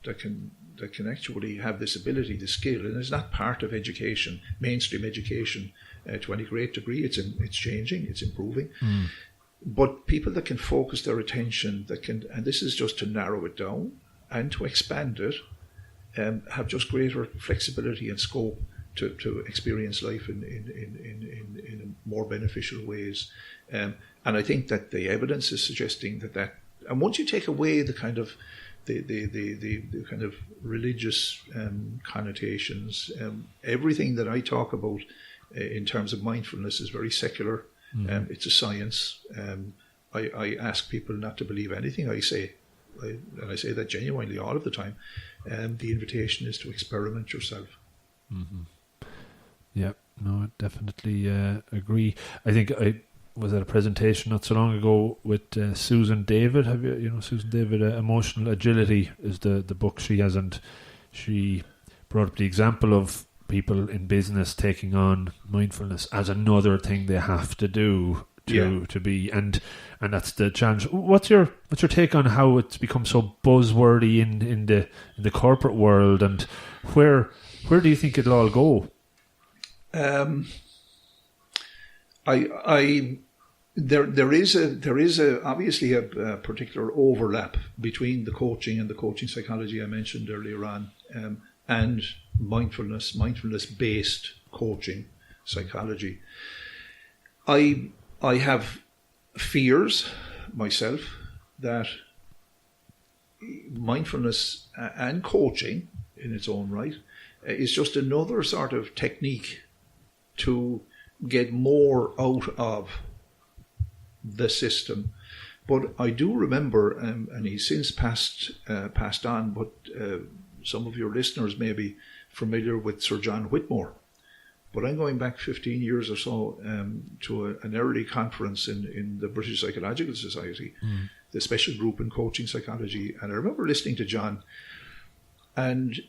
that can actually have this ability, this skill, and it's not part of education, mainstream education, to any great degree. It's changing, it's improving. Mm. But people that can focus their attention, and this is just to narrow it down and to expand it, have just greater flexibility and scope to experience life in more beneficial ways. And I think that the evidence is suggesting that and once you take away the kind of the kind of religious connotations, everything that I talk about in terms of mindfulness is very secular. It's a science. I ask people not to believe anything I say, and I say that genuinely all of the time. The invitation is to experiment yourself. Mm-hmm. Yeah, no, I definitely agree. I think I was at a presentation not so long ago with Susan David. Have you know Susan David? Emotional Agility is the book she has, and she brought up the example of people in business taking on mindfulness as another thing they have to do to be, and that's the challenge. What's your take on how it's become so buzzwordy in the corporate world, and where do you think it'll all go? There is obviously a particular overlap between the coaching and the coaching psychology I mentioned earlier on, and mindfulness based coaching psychology. I have fears myself that mindfulness and coaching in its own right is just another sort of technique to get more out of the system. But I do remember, and he's since passed on, but some of your listeners may be familiar with Sir John Whitmore. But I'm going back 15 years or so to an early conference in the British Psychological Society, the special group in coaching psychology. And I remember listening to John, and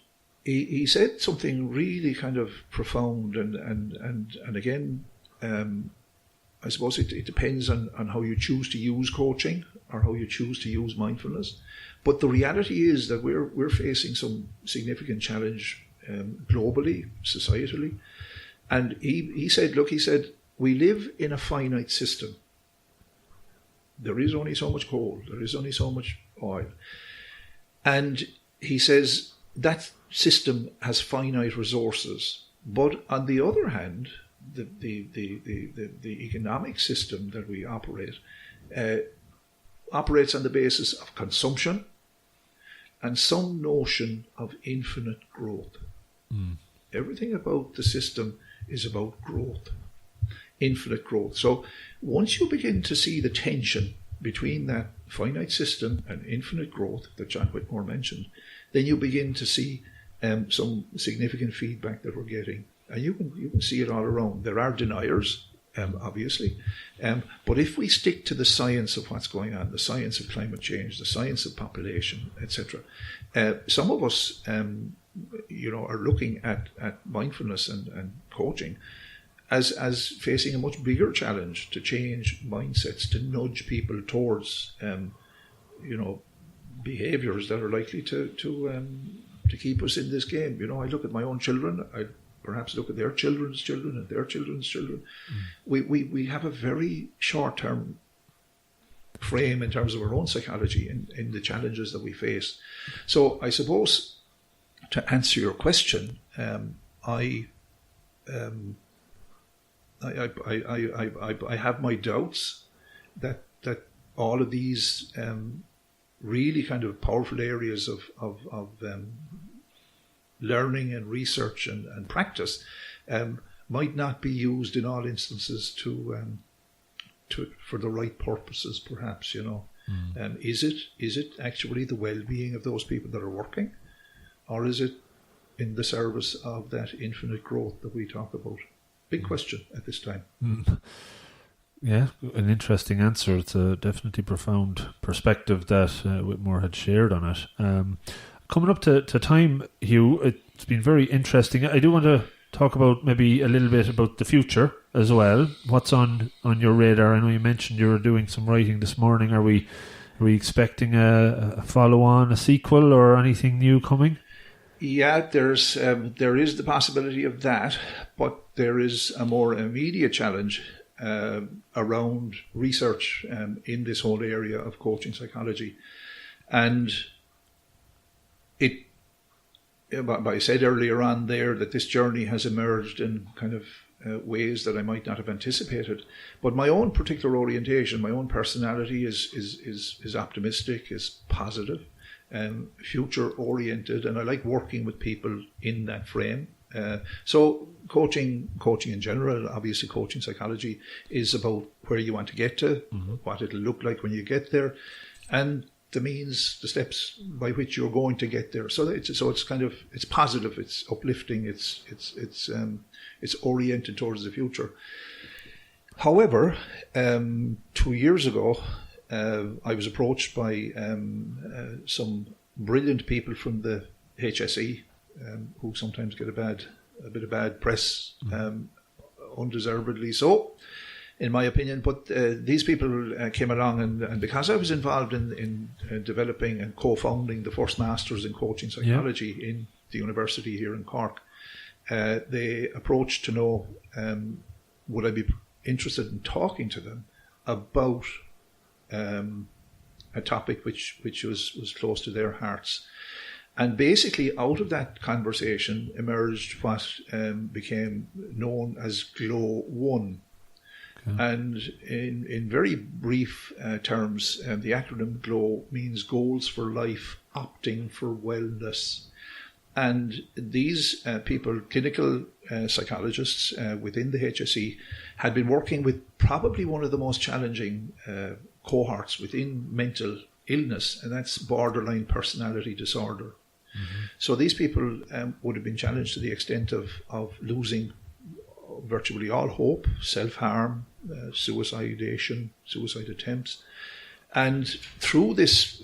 he said something really kind of profound. And again, I suppose it depends on how you choose to use coaching or how you choose to use mindfulness. But the reality is that we're facing some significant challenge globally, societally. And he said, we live in a finite system. There is only so much coal. There is only so much oil. And he says that system has finite resources. But on the other hand, the economic system that we operate operates on the basis of consumption and some notion of infinite growth. Everything about the system is about growth, infinite growth. So once you begin to see the tension between that finite system and infinite growth that John Whitmore mentioned, then you begin to see some significant feedback that we're getting. And you can see it all around. There are deniers, obviously. But if we stick to the science of what's going on, the science of climate change, the science of population, etc., some of us are looking at mindfulness and coaching as facing a much bigger challenge to change mindsets, to nudge people towards behaviours that are likely to keep us in this game. I look at my own children. I perhaps look at their children's children and their children's children. We have a very short-term frame in terms of our own psychology in the challenges that we face. So I suppose, to answer your question, I have my doubts that all of these really kind of powerful areas of learning and research and practice might not be used in all instances for the right purposes, perhaps. Is it actually the well-being of those people that are working, or is it in the service of that infinite growth that we talk about? Big question at this time. Yeah, an interesting answer. It's a definitely profound perspective that Whitmore had shared on it. Coming up to time, Hugh, it's been very interesting. I do want to talk about maybe a little bit about the future as well. What's on your radar? I know you mentioned you were doing some writing this morning. Are we expecting a follow-on, a sequel, or anything new coming? Yeah, there is the possibility of that, but there is a more immediate challenge around research in this whole area of coaching psychology, and but I said earlier on there that this journey has emerged in kind of ways that I might not have anticipated. But my own particular orientation, my own personality is optimistic, is positive, future oriented, and I like working with people in that frame. So coaching in general, obviously coaching psychology, is about where you want to get to, what it'll look like when you get there, and the means, the steps by which you're going to get there. So it's kind of, it's positive, it's uplifting, it's oriented towards the future. However, 2 years ago, I was approached by some brilliant people from the HSE, who sometimes get a bit of bad press, undeservedly so, in my opinion. But these people came along, and because I was involved in developing and co-founding the first Masters in Coaching Psychology in the university here in Cork, they approached to know would I be interested in talking to them about a topic which was close to their hearts. And basically, out of that conversation emerged what became known as GLOW 1. Okay. And in very brief terms, the acronym GLOW means Goals for Life, Opting for Wellness. And these people, clinical psychologists within the HSE, had been working with probably one of the most challenging cohorts within mental illness, and that's borderline personality disorder. So these people would have been challenged to the extent of losing virtually all hope, self-harm, suicide attempts. And through this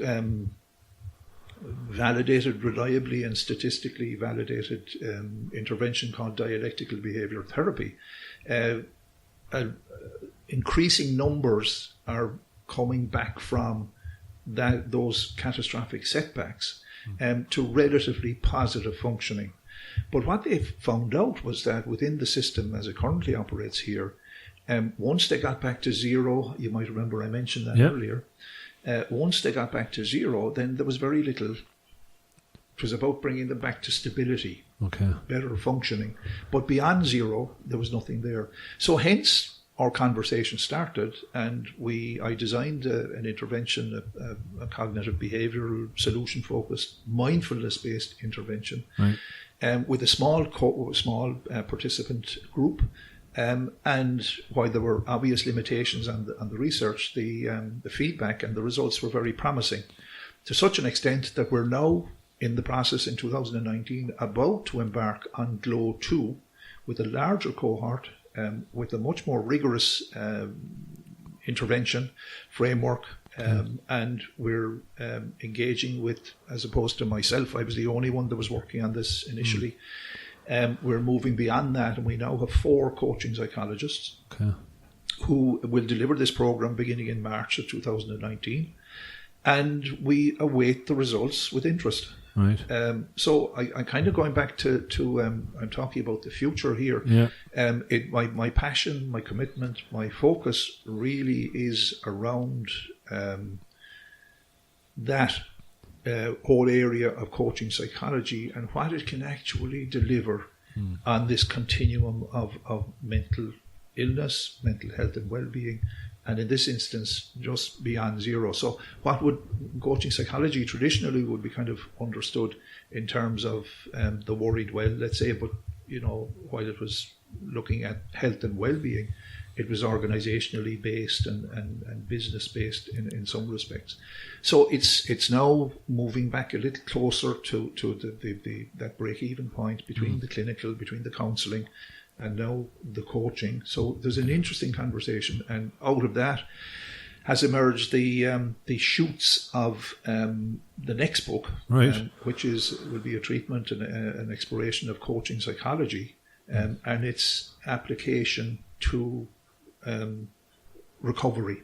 validated, reliably and statistically validated intervention called dialectical behavioral therapy, increasing numbers are coming back from those catastrophic setbacks to relatively positive functioning. But what they found out was that within the system as it currently operates here, once they got back to zero, you might remember I mentioned that earlier, once they got back to zero, then there was very little. It was about bringing them back to stability, better functioning. But beyond zero, there was nothing there. So hence, our conversation started, and I designed an intervention, a cognitive behavioral solution-focused, mindfulness-based intervention, with a small participant group. And while there were obvious limitations on the research, the feedback and the results were very promising, to such an extent that we're now in the process in 2019 about to embark on GLOW 2 with a larger cohort, with a much more rigorous intervention framework, and we're engaging with, as opposed to myself, I was the only one that was working on this initially. We're moving beyond that, and we now have 4 coaching psychologists who will deliver this program beginning in March of 2019, and we await the results with interest. Right. So I kind of going back to I'm talking about the future here. Yeah. My passion, my commitment, my focus really is around that whole area of coaching psychology and what it can actually deliver on this continuum of mental illness, mental health and well-being, and in this instance, just beyond zero. So what would coaching psychology traditionally would be kind of understood in terms of the worried well, let's say, but, while it was looking at health and well-being, it was organizationally based and business based in some respects. So it's now moving back a little closer to that break-even point between the clinical, between the counselling, and now the coaching. So there's an interesting conversation, and out of that has emerged the shoots of the next book, which will be a treatment and an exploration of coaching psychology and its application to recovery,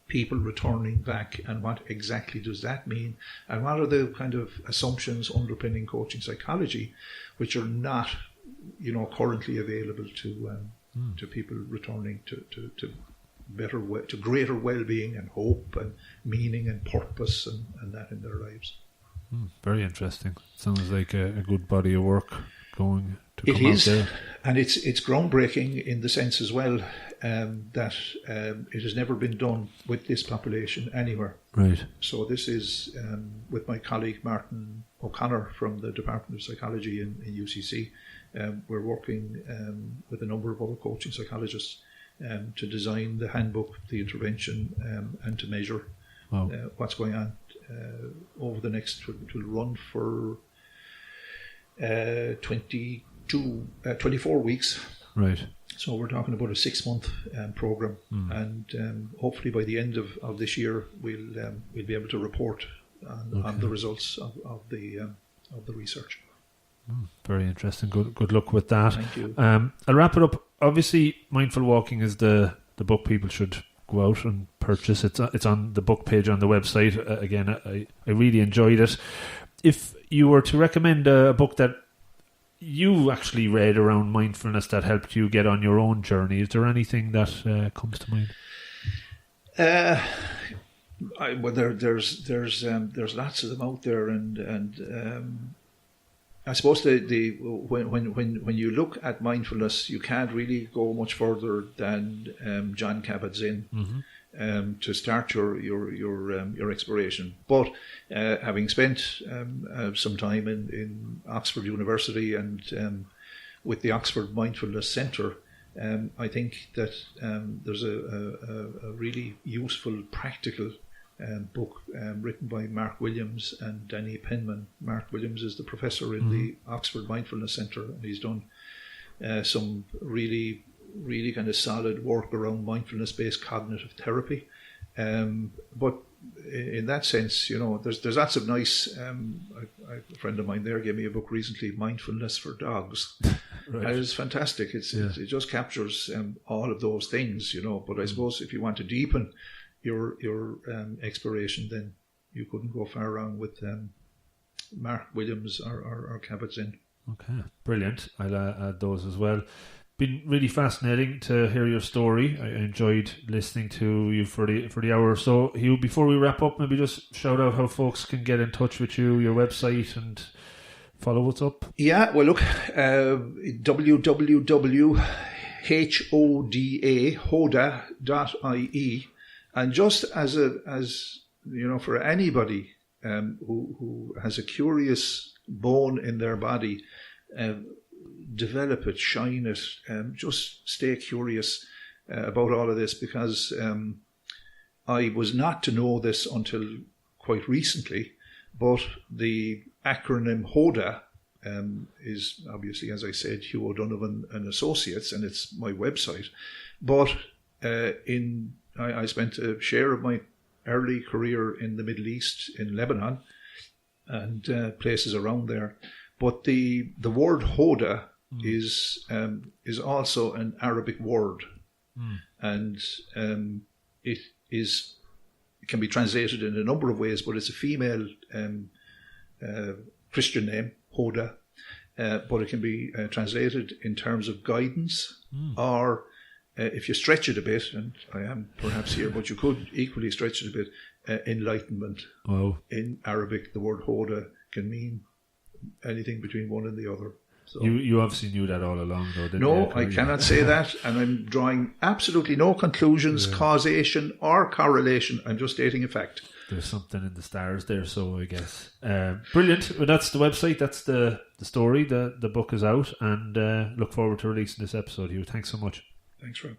people returning back, and what exactly does that mean, and what are the kind of assumptions underpinning coaching psychology, which are not currently available to people returning to greater well-being and hope and meaning and purpose and that in their lives. Very interesting. Sounds like a good body of work going to come It is, out there. and it's groundbreaking in the sense as well that it has never been done with this population anywhere. Right. So this is with my colleague Martin O'Connor from the Department of Psychology in UCC. We're working with a number of other coaching psychologists to design the handbook, the intervention, and to measure what's going on over the next. It will run for 24 weeks. Right. So we're talking about a 6-month program, and hopefully by the end of this year we'll be able to report on the results of the research. Very interesting. Good luck with that. Thank you. I'll wrap it up. Obviously, Mindful Walking is the book people should go out and purchase. It's on the book page on the website. Again, I really enjoyed it. If you were to recommend a book that you actually read around mindfulness that helped you get on your own journey, is there anything that comes to mind? Well, there's lots of them out there, and I suppose when you look at mindfulness, you can't really go much further than John Kabat-Zinn to start your exploration. But having spent some time in Oxford University and with the Oxford Mindfulness Centre, I think that there's a really useful, practical book written by Mark Williams and Danny Penman. Mark Williams is the professor in the Oxford Mindfulness Centre, and he's done some really kind of solid work around mindfulness-based cognitive therapy. But in that sense, there's lots of nice. A friend of mine there gave me a book recently, Mindfulness for Dogs. Right. And it's fantastic. It just captures all of those things, But I suppose if you want to deepen your exploration, then you couldn't go far wrong with Mark Williams or Kabat-Zinn. Okay, brilliant. I'll add those as well. Been really fascinating to hear your story. I enjoyed listening to you for the hour or so. Hugh, before we wrap up, maybe just shout out how folks can get in touch with you, your website, and follow what's up. Yeah, well, look, www.hoda.ie, and just as for anybody who has a curious bone in their body, develop it, shine it, just stay curious about all of this, because I was not to know this until quite recently, but the acronym HODA is obviously, as I said, Hugh O'Donovan and Associates, and it's my website. But I spent a share of my early career in the Middle East, in Lebanon, and places around there. But the word HODA is also an Arabic word, and it can be translated in a number of ways. But it's a female Christian name, Hoda, but it can be translated in terms of guidance, or if you stretch it a bit, and I am perhaps here, but you could equally stretch it a bit, enlightenment. Wow. In Arabic, the word Hoda can mean anything between one and the other. So, you obviously knew that all along, though, didn't you? No, I cannot say that, and I'm drawing absolutely no conclusions, causation or correlation. I'm just stating a fact. There's something in the stars there, so I guess. Brilliant. Well, that's the website, that's the story. The book is out, and look forward to releasing this episode, Hugh. Thanks so much. Thanks, Rob.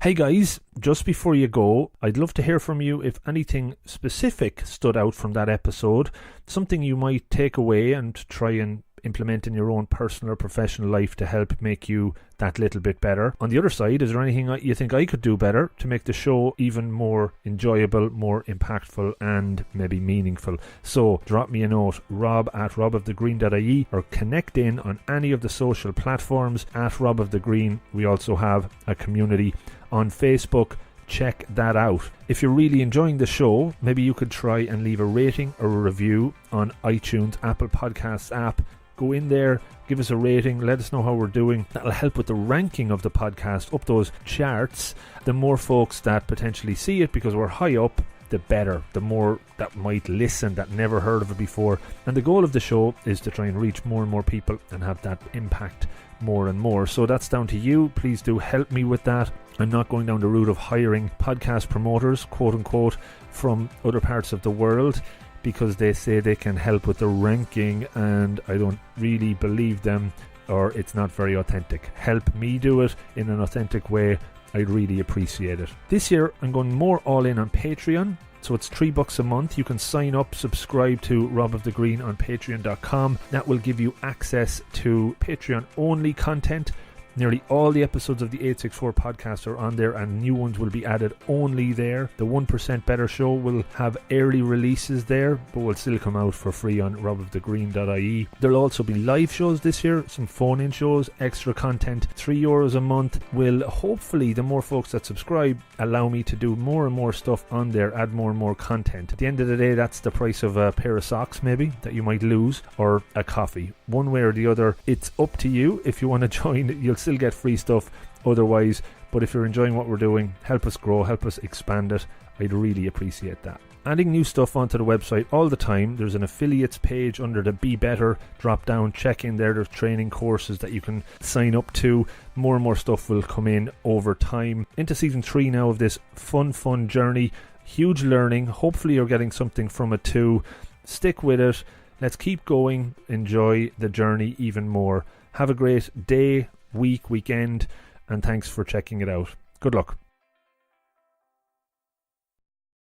Hey guys, just before you go, I'd love to hear from you if anything specific stood out from that episode, something you might take away and try and implement in your own personal or professional life to help make you that little bit better. On the other side, is there anything you think I could do better to make the show even more enjoyable, more impactful, and maybe meaningful? So drop me a note, rob@robofthegreen.ie, or connect in on any of the social platforms @robofthegreen. We also have a community on Facebook. Check that out. If you're really enjoying the show, maybe you could try and leave a rating or a review on iTunes, Apple Podcasts app. Go in there, give us a rating, let us know how we're doing. That'll help with the ranking of the podcast up those charts. The more folks that potentially see it, because we're high up, the better. The more that might listen that never heard of it before. And the goal of the show is to try and reach more and more people and have that impact more and more. So that's down to you. Please do help me with that. I'm not going down the route of hiring podcast promoters, quote unquote, from other parts of the world, because they say they can help with the ranking, and I don't really believe them, or it's not very authentic. Help me do it in an authentic way. I'd really appreciate it. This year I'm going more all in on Patreon, so it's $3 a month. You can sign up, subscribe to Rob of the Green on patreon.com. That will give you access to Patreon only content. Nearly all the episodes of the 864 podcast are on there, and new ones will be added only there. The 1% Better show will have early releases there, but will still come out for free on robofthegreen.ie. There'll also be live shows this year, some phone-in shows, extra content. €3 a month will, hopefully, the more folks that subscribe, allow me to do more and more stuff on there, add more and more content. At the end of the day, that's the price of a pair of socks, maybe, that you might lose, or a coffee. One way or the other, it's up to you. If you want to join, you'll still get free stuff otherwise, but if you're enjoying what we're doing, help us grow, help us expand it. I'd really appreciate that. Adding new stuff onto the website all the time. There's an affiliates page under the Be Better drop down. Check in there. There's training courses that you can sign up to. More and more stuff will come in over time. Into season 3 now of this fun journey. Huge learning. Hopefully you're getting something from it too. Stick with it. Let's keep going. Enjoy the journey even more. Have a great day, week, weekend, and thanks for checking it out. Good luck.